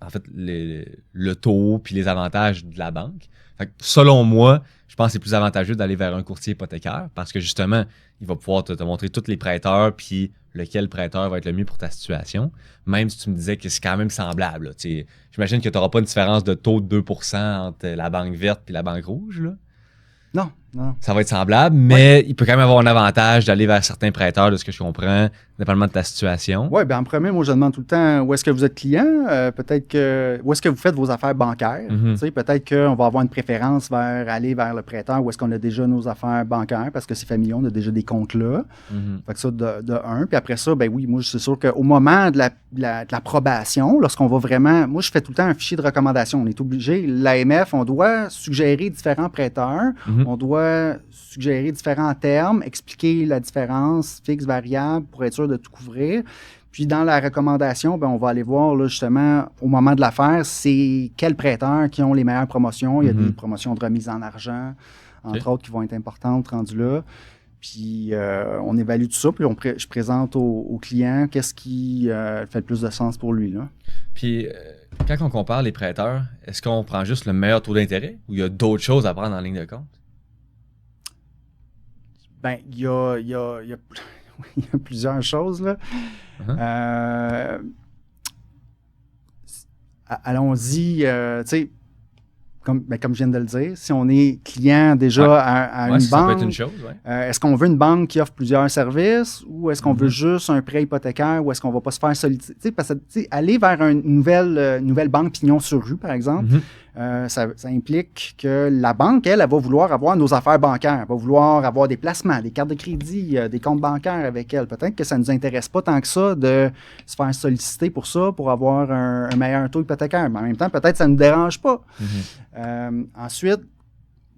en fait, le taux puis les avantages de la banque. Fait que, selon moi, je pense que c'est plus avantageux d'aller vers un courtier hypothécaire parce que justement, il va pouvoir te montrer tous les prêteurs puis lequel prêteur va être le mieux pour ta situation. Même si tu me disais que c'est quand même semblable. J'imagine que tu n'auras pas une différence de taux de 2% entre la banque verte et la banque rouge. Là. Non, non. Ça va être semblable, mais il peut quand même avoir un avantage d'aller vers certains prêteurs, de ce que je comprends, dépendamment de ta situation. Oui, bien en premier, moi, je demande tout le temps où est-ce que vous êtes client, peut-être que où est-ce que vous faites vos affaires bancaires. Peut-être qu'on va avoir une préférence vers aller vers le prêteur où est-ce qu'on a déjà nos affaires bancaires parce que c'est familial, on a déjà des comptes là. Fait que ça, de un. Puis après ça, ben oui, moi, c'est sûr qu'au moment de l'approbation, lorsqu'on va vraiment. Moi, je fais tout le temps un fichier de recommandation. On est obligé, l'AMF, on doit suggérer différents prêteurs, on doit suggérer différents termes, expliquer la différence fixe, variable pour être sûr de tout couvrir. Puis dans la recommandation, ben, on va aller voir là, justement au moment de l'affaire, c'est quels prêteurs qui ont les meilleures promotions. Il y a des promotions de remise en argent, entre autres, qui vont être importantes rendues là. Puis on évalue tout ça, puis je présente au client qu'est-ce qui fait le plus de sens pour lui. Là. Puis quand on compare les prêteurs, est-ce qu'on prend juste le meilleur taux d'intérêt ou il y a d'autres choses à prendre en ligne de compte? Ben, il y a plusieurs choses, là. Allons-y, tu sais, comme je viens de le dire, si on est client déjà à une banque, ça peut être une chose, est-ce qu'on veut une banque qui offre plusieurs services ou est-ce qu'on veut juste un prêt hypothécaire ou est-ce qu'on ne va pas se faire solliciter? Parce que aller vers une nouvelle banque pignon sur rue, par exemple, ça implique que la banque, elle va vouloir avoir nos affaires bancaires, elle va vouloir avoir des placements, des cartes de crédit, des comptes bancaires avec elle. Peut-être que ça ne nous intéresse pas tant que ça de se faire solliciter pour ça, pour avoir un meilleur taux hypothécaire. Mais en même temps, peut-être que ça ne nous dérange pas. Ensuite,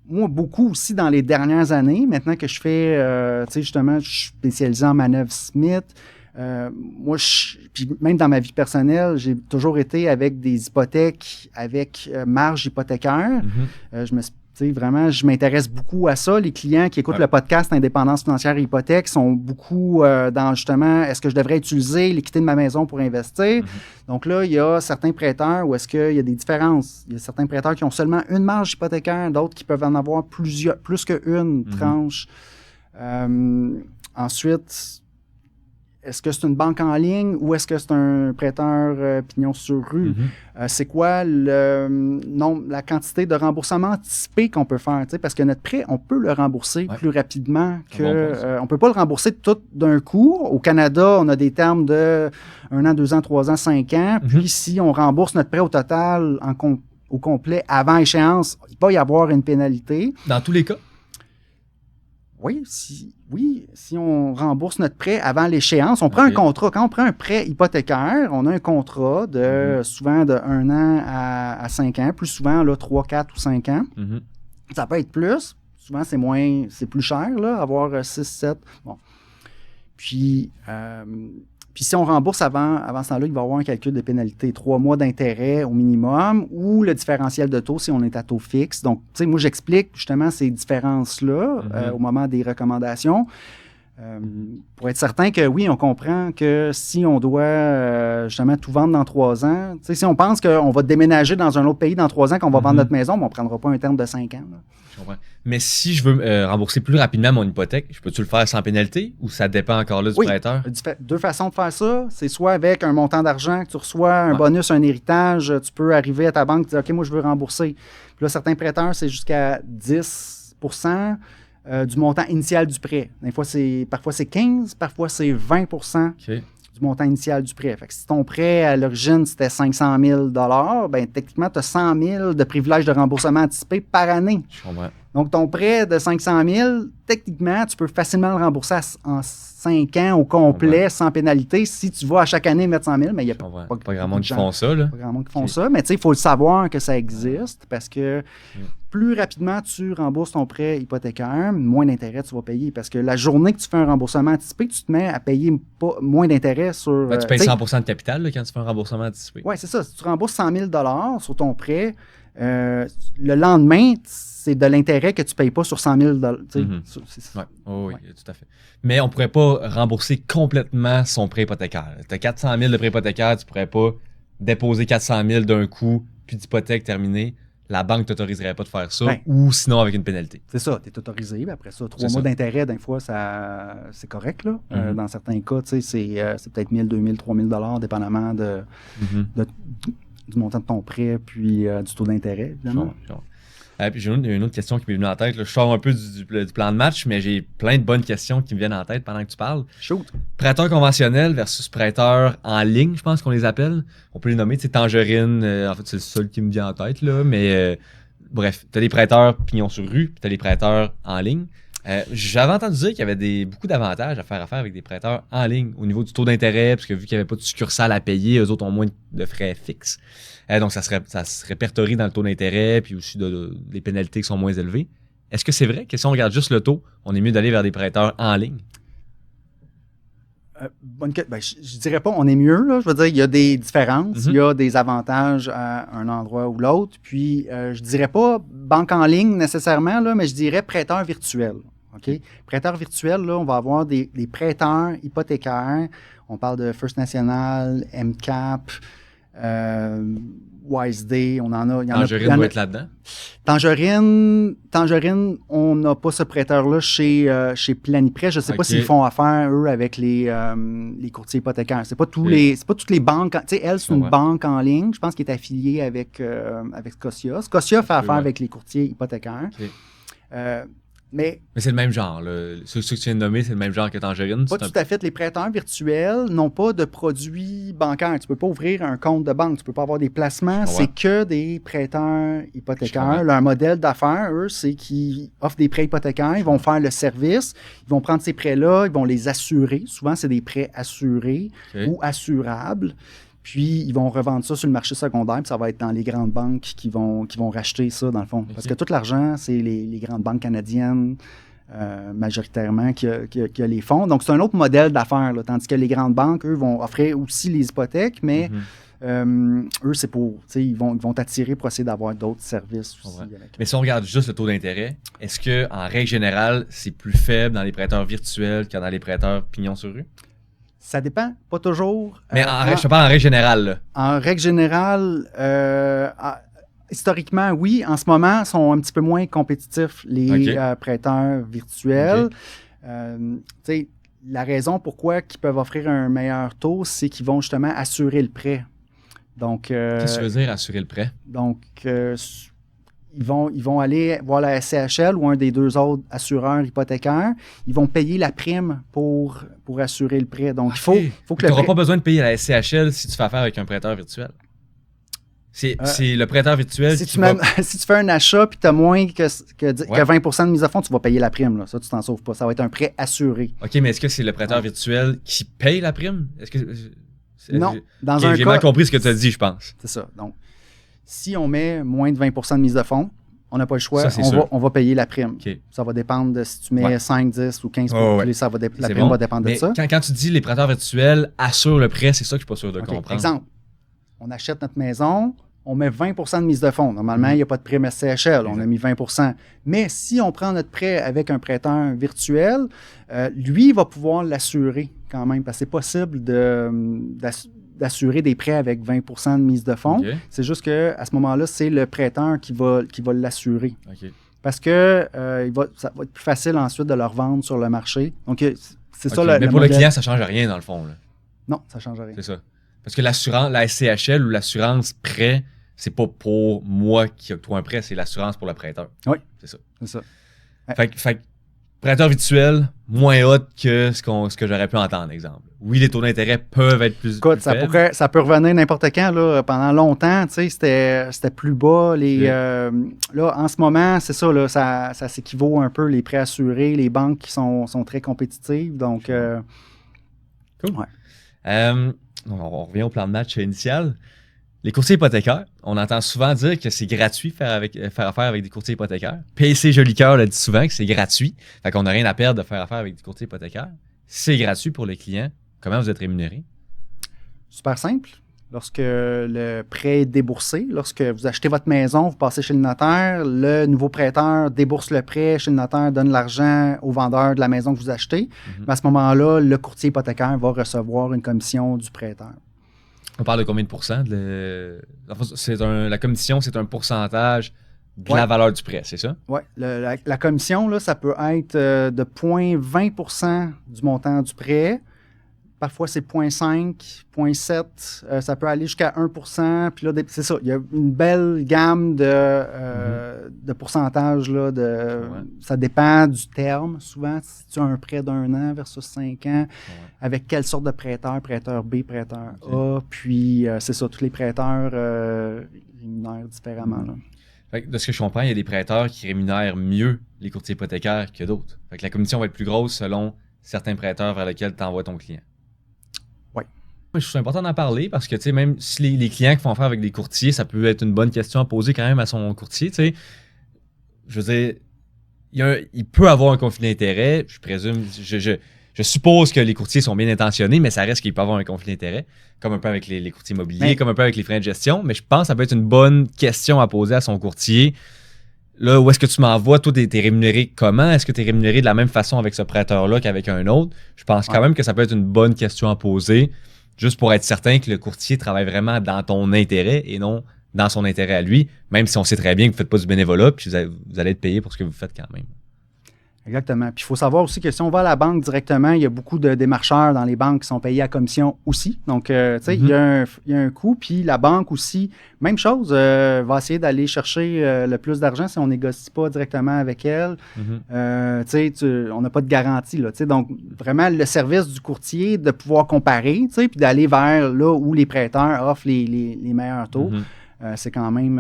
moi, beaucoup aussi dans les dernières années, maintenant que je fais, tu sais, justement, je suis spécialisé en manœuvre Smith. Moi, puis même dans ma vie personnelle, j'ai toujours été avec des hypothèques avec marge hypothécaire. Je m'intéresse beaucoup à ça. Les clients qui écoutent le podcast Indépendance financière et hypothèque sont beaucoup dans justement, est-ce que je devrais utiliser l'équité de ma maison pour investir? Donc là, il y a certains prêteurs où est-ce qu'il y a des différences. Il y a certains prêteurs qui ont seulement une marge hypothécaire, d'autres qui peuvent en avoir plus qu'une tranche. Ensuite, est-ce que c'est une banque en ligne ou est-ce que c'est un prêteur pignon sur rue? C'est quoi la quantité de remboursement anticipé qu'on peut faire? Parce que notre prêt, on peut le rembourser plus rapidement que... on ne peut pas le rembourser tout d'un coup. Au Canada, on a des termes de 1 an, 2 ans, 3 ans, 5 ans. Puis si on rembourse notre prêt au total au complet avant échéance, il peut y avoir une pénalité. Dans tous les cas? Oui, si on rembourse notre prêt avant l'échéance, on prend un contrat. Quand on prend un prêt hypothécaire, on a un contrat de souvent de 1 an à 5 ans, plus souvent là, 3, 4 ou 5 ans. Ça peut être plus. Souvent, c'est plus cher, là, avoir 6, 7. Bon. Puis si on rembourse avant ce temps-là, il va y avoir un calcul de pénalité, 3 mois d'intérêt au minimum ou le différentiel de taux si on est à taux fixe. Donc, tu sais, moi, j'explique justement ces différences-là au moment des recommandations. Pour être certain que oui, on comprend que si on doit justement tout vendre dans 3 ans, si on pense qu'on va déménager dans un autre pays dans 3 ans, qu'on va vendre notre maison, mais on ne prendra pas un terme de 5 ans. Là. Je comprends. Mais si je veux rembourser plus rapidement mon hypothèque, je peux-tu le faire sans pénalité ou ça dépend encore là du prêteur? 2 façons de faire ça. C'est soit avec un montant d'argent que tu reçois, un bonus, un héritage, tu peux arriver à ta banque et dire « OK, moi, je veux rembourser ». Puis là, certains prêteurs, c'est jusqu'à 10% du montant initial du prêt. Parfois, c'est 15%, parfois, c'est 20% du montant initial du prêt. Fait que si ton prêt, à l'origine, c'était 500 000 ben techniquement, tu as 100 000 de privilèges de remboursement anticipé par année. Je comprends. Donc, ton prêt de 500 000, techniquement, tu peux facilement le rembourser en 5 ans au complet, sans pénalité, si tu vas à chaque année mettre 100 000. Mais il n'y a pas grand monde qui font ça. Là. Pas grand monde qui font ça. Mais tu sais, il faut le savoir que ça existe parce que plus rapidement tu rembourses ton prêt hypothécaire, moins d'intérêt tu vas payer. Parce que la journée que tu fais un remboursement anticipé, tu te mets à payer moins d'intérêt sur... tu payes 100% de capital là, quand tu fais un remboursement anticipé. Oui, c'est ça. Si tu rembourses 100 000 sur ton prêt, le lendemain, c'est de l'intérêt que tu ne payes pas sur 100 000 Oui, tout à fait. Mais on ne pourrait pas rembourser complètement son prêt hypothécaire. Tu as 400 000 de prêt hypothécaire, tu ne pourrais pas déposer 400 000 d'un coup, puis d'hypothèque terminée. La banque ne t'autoriserait pas de faire ça, ou sinon avec une pénalité. C'est ça, tu es autorisé. Après ça, 3 mois d'intérêt, des fois, c'est correct. Là. Dans certains cas, c'est peut-être 1 000, 2 000, 3 000 dépendamment du montant de ton prêt, puis du taux d'intérêt, évidemment. Puis j'ai une autre question qui m'est venue en tête. Là. Je sors un peu du plan de match, mais j'ai plein de bonnes questions qui me viennent en tête pendant que tu parles. Shoot. Prêteur conventionnel versus prêteur en ligne, je pense qu'on les appelle. On peut les nommer, tu sais, Tangerine. En fait, c'est le seul qui me vient en tête, là. Mais bref, tu as les prêteurs pignon sur rue, puis tu as les prêteurs en ligne. J'avais entendu dire qu'il y avait beaucoup d'avantages à faire affaire avec des prêteurs en ligne au niveau du taux d'intérêt, parce que vu qu'il n'y avait pas de succursale à payer, eux autres ont moins de frais fixes. Donc, ça se répertorie dans le taux d'intérêt, puis aussi des pénalités qui sont moins élevées. Est-ce que c'est vrai que si on regarde juste le taux, on est mieux d'aller vers des prêteurs en ligne? Je dirais pas on est mieux. Là. Je veux dire, il y a des différences, il y a des avantages à un endroit ou l'autre. Puis, je dirais pas banque en ligne nécessairement, là, mais je dirais prêteur virtuel. Okay? Prêteur virtuel, là, on va avoir des prêteurs hypothécaires. On parle de First National, MCAP, WiseDay, on en a. Tangerine doit être là-dedans. Tangerine, on n'a pas ce prêteur-là chez Planiprêt. Je ne sais pas s'ils font affaire, eux, avec les courtiers hypothécaires. C'est pas c'est pas toutes les banques. Tu sais, elle, c'est une banque en ligne, je pense, qui est affiliée avec Scotia. Scotia fait affaire avec les courtiers hypothécaires. Mais c'est le même genre. Là. Ceux que tu viens de nommer, c'est le même genre que Tangerine. Pas tout à fait. Les prêteurs virtuels n'ont pas de produits bancaires. Tu ne peux pas ouvrir un compte de banque. Tu ne peux pas avoir des placements. C'est que des prêteurs hypothécaires. Leur modèle d'affaires, eux, c'est qu'ils offrent des prêts hypothécaires. Ils vont faire le service. Ils vont prendre ces prêts-là. Ils vont les assurer. Souvent, c'est des prêts assurés ou assurables. Puis, ils vont revendre ça sur le marché secondaire, puis ça va être dans les grandes banques qui vont racheter ça, dans le fond. Parce que tout l'argent, c'est les grandes banques canadiennes, majoritairement, qui a les fonds. Donc, c'est un autre modèle d'affaires, là, tandis que les grandes banques, eux, vont offrir aussi les hypothèques, mais eux, c'est pour... Ils vont t'attirer pour essayer d'avoir d'autres services aussi. Mais si on regarde juste le taux d'intérêt, est-ce qu'en règle générale, c'est plus faible dans les prêteurs virtuels que dans les prêteurs pignon sur rue? Ça dépend, pas toujours. Mais je te parle en règle générale. Là. En règle générale, historiquement, oui. En ce moment, ils sont un petit peu moins compétitifs, les prêteurs virtuels. La raison pourquoi ils peuvent offrir un meilleur taux, c'est qu'ils vont justement assurer le prêt. Donc, qu'est-ce que tu veux dire, assurer le prêt? Donc, ils vont aller voir la SCHL ou un des 2 autres assureurs hypothécaires. Ils vont payer la prime pour assurer le prêt. Donc, il faut que tu n'auras pas besoin de payer la SCHL si tu fais affaire avec un prêteur virtuel. C'est le prêteur virtuel si tu fais un achat et tu as moins que 20 de mise à fond, tu vas payer la prime. Là. Ça, tu t'en sauves pas. Ça va être un prêt assuré. OK, mais est-ce que c'est le prêteur virtuel qui paye la prime? Non. Dans un cas, j'ai mal compris ce que tu as dit, je pense. C'est ça. Donc, si on met moins de 20 de mise de fonds, on n'a pas le choix, on va payer la prime. Okay. Ça va dépendre de si tu mets 5, 10 ou 15 la prime va dépendre de ça. Quand tu dis les prêteurs virtuels assurent le prêt, c'est ça que je ne suis pas sûr de comprendre. Exemple, on achète notre maison, on met 20 % de mise de fonds. Normalement, il n'y a pas de prime SCHL, on a mis 20 %. Mais si on prend notre prêt avec un prêteur virtuel, lui, il va pouvoir l'assurer quand même, parce que c'est possible d'assurer des prêts avec 20 % de mise de fonds. Okay. C'est juste qu'à ce moment-là, c'est le prêteur qui va l'assurer. Okay. Parce que ça va être plus facile ensuite de le revendre sur le marché. Donc, c'est ça Mais pour le client, ça ne change rien dans le fond. Là. Non, ça ne change rien. C'est ça. Parce que l'assurance, la SCHL ou l'assurance prêt, c'est pas pour moi qui octroie un prêt, c'est l'assurance pour le prêteur. Oui. C'est ça. C'est ça. Ouais. Fait que prêteur virtuel, moins haut que ce que j'aurais pu entendre, exemple. Oui, les taux d'intérêt peuvent être plus Écoute, ça peut revenir n'importe quand. Là, pendant longtemps, c'était plus bas. Là, en ce moment, c'est ça, là, ça s'équivaut un peu les prêts assurés, les banques qui sont très compétitives. Donc, cool. Ouais. On revient au plan de match initial. Les courtiers hypothécaires, on entend souvent dire que c'est gratuit faire affaire avec des courtiers hypothécaires. PC Jolicoeur le dit souvent que c'est gratuit. Fait qu'on n'a rien à perdre de faire affaire avec des courtiers hypothécaires. Si c'est gratuit pour le client, comment vous êtes rémunéré? Super simple. Lorsque le prêt est déboursé, lorsque vous achetez votre maison, vous passez chez le notaire, le nouveau prêteur débourse le prêt chez le notaire, donne l'argent au vendeur de la maison que vous achetez. Mais à ce moment-là, le courtier hypothécaire va recevoir une commission du prêteur. On parle de combien de pourcents? La commission, c'est un pourcentage de la valeur du prêt, c'est ça? Oui. La commission, là, ça peut être de 0,20 % du montant du prêt. Parfois, c'est 0,5, 0,7. Ça peut aller jusqu'à 1 %. Puis là, c'est ça. Il y a une belle gamme de pourcentages. Là, ça dépend du terme, souvent. Si tu as un prêt d'1 an versus 5 ans, avec quelle sorte de prêteur? Prêteur B, prêteur A. Puis, c'est ça. Tous les prêteurs rémunèrent différemment. Là. Fait que de ce que je comprends, il y a des prêteurs qui rémunèrent mieux les courtiers hypothécaires que d'autres. Fait que la commission va être plus grosse selon certains prêteurs vers lesquels tu envoies ton client. Je trouve ça important d'en parler parce que, tu sais, même si les clients qui font affaire avec des courtiers, ça peut être une bonne question à poser quand même à son courtier, tu sais. Je veux dire, il peut avoir un conflit d'intérêt, je présume, je suppose que les courtiers sont bien intentionnés, mais ça reste qu'il peut avoir un conflit d'intérêt, comme un peu avec les courtiers immobiliers, comme un peu avec les frais de gestion, mais je pense que ça peut être une bonne question à poser à son courtier. Là, où est-ce que tu m'envoies? Toi, t'es rémunéré comment? Est-ce que tu es rémunéré de la même façon avec ce prêteur-là qu'avec un autre? Je pense quand même que ça peut être une bonne question à poser. Juste pour être certain que le courtier travaille vraiment dans ton intérêt et non dans son intérêt à lui, même si on sait très bien que vous ne faites pas du bénévolat, puis vous allez être payé pour ce que vous faites quand même. Exactement. Puis il faut savoir aussi que si on va à la banque directement, il y a beaucoup de démarcheurs dans les banques qui sont payés à commission aussi. Donc, tu sais, il y a un coût. Puis la banque aussi, même chose, va essayer d'aller chercher le plus d'argent si on ne négocie pas directement avec elle. Tu sais, on n'a pas de garantie. Là, donc, vraiment, le service du courtier de pouvoir comparer, puis d'aller vers là où les prêteurs offrent les meilleurs taux, c'est quand même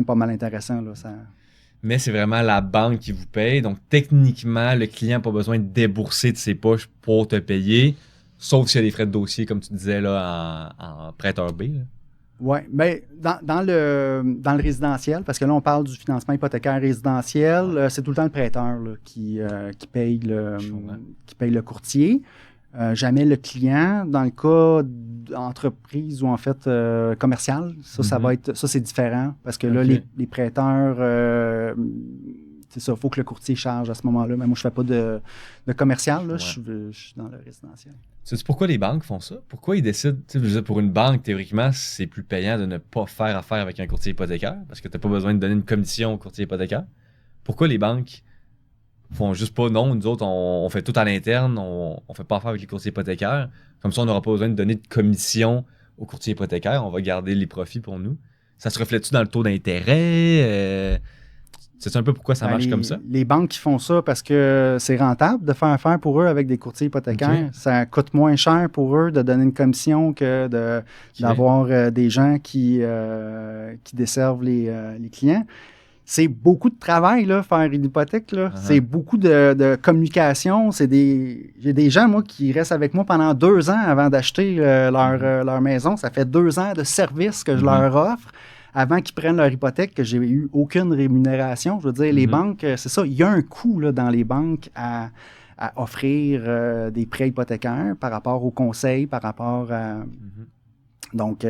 pas mal intéressant. Là, ça... Mais c'est vraiment la banque qui vous paye. Donc, techniquement, le client n'a pas besoin de débourser de ses poches pour te payer, sauf s'il y a des frais de dossier, comme tu disais, là, en prêteur B. Oui, mais dans le résidentiel, parce que là, on parle du financement hypothécaire résidentiel, c'est tout le temps le prêteur là, qui paye le courtier. Jamais le client. Dans le cas d'entreprise ou en fait commercial, ça va être c'est différent parce que là, les prêteurs, c'est ça, il faut que le courtier charge à ce moment-là. Mais moi, je ne fais pas de commercial, là, je suis dans le résidentiel. Sais-tu pourquoi les banques font ça? Pourquoi ils décident, je veux dire, pour une banque, théoriquement, c'est plus payant de ne pas faire affaire avec un courtier hypothécaire parce que tu n'as pas besoin de donner une commission au courtier hypothécaire. Pourquoi les banques font juste pas, non, nous autres, on fait tout à l'interne, on fait pas affaire avec les courtiers hypothécaires. Comme ça, on n'aura pas besoin de donner de commission aux courtiers hypothécaires, on va garder les profits pour nous. Ça se reflète-tu dans le taux d'intérêt? C'est un peu pourquoi ça marche comme ça? Les banques qui font ça parce que c'est rentable de faire affaire pour eux avec des courtiers hypothécaires. Okay. Ça coûte moins cher pour eux de donner une commission que d'avoir des gens qui desservent les clients. C'est beaucoup de travail, là, faire une hypothèque. Là. C'est beaucoup de communication. J'ai des gens, moi, qui restent avec moi pendant 2 ans avant d'acheter leur maison. Ça fait 2 ans de service que je leur offre avant qu'ils prennent leur hypothèque, que j'ai eu aucune rémunération. Je veux dire, les banques, c'est ça. Il y a un coût là, dans les banques à offrir des prêts hypothécaires par rapport aux conseils, par rapport Donc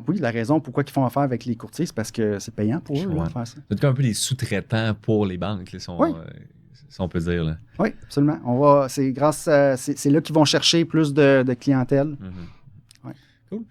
oui, la raison pourquoi ils font affaire avec les courtiers, c'est parce que c'est payant pour eux là, de faire ça. C'est comme un peu des sous-traitants pour les banques, là, si on peut dire. Là. Oui, absolument. C'est là qu'ils vont chercher plus de clientèle. Mm-hmm. Ouais. Cool.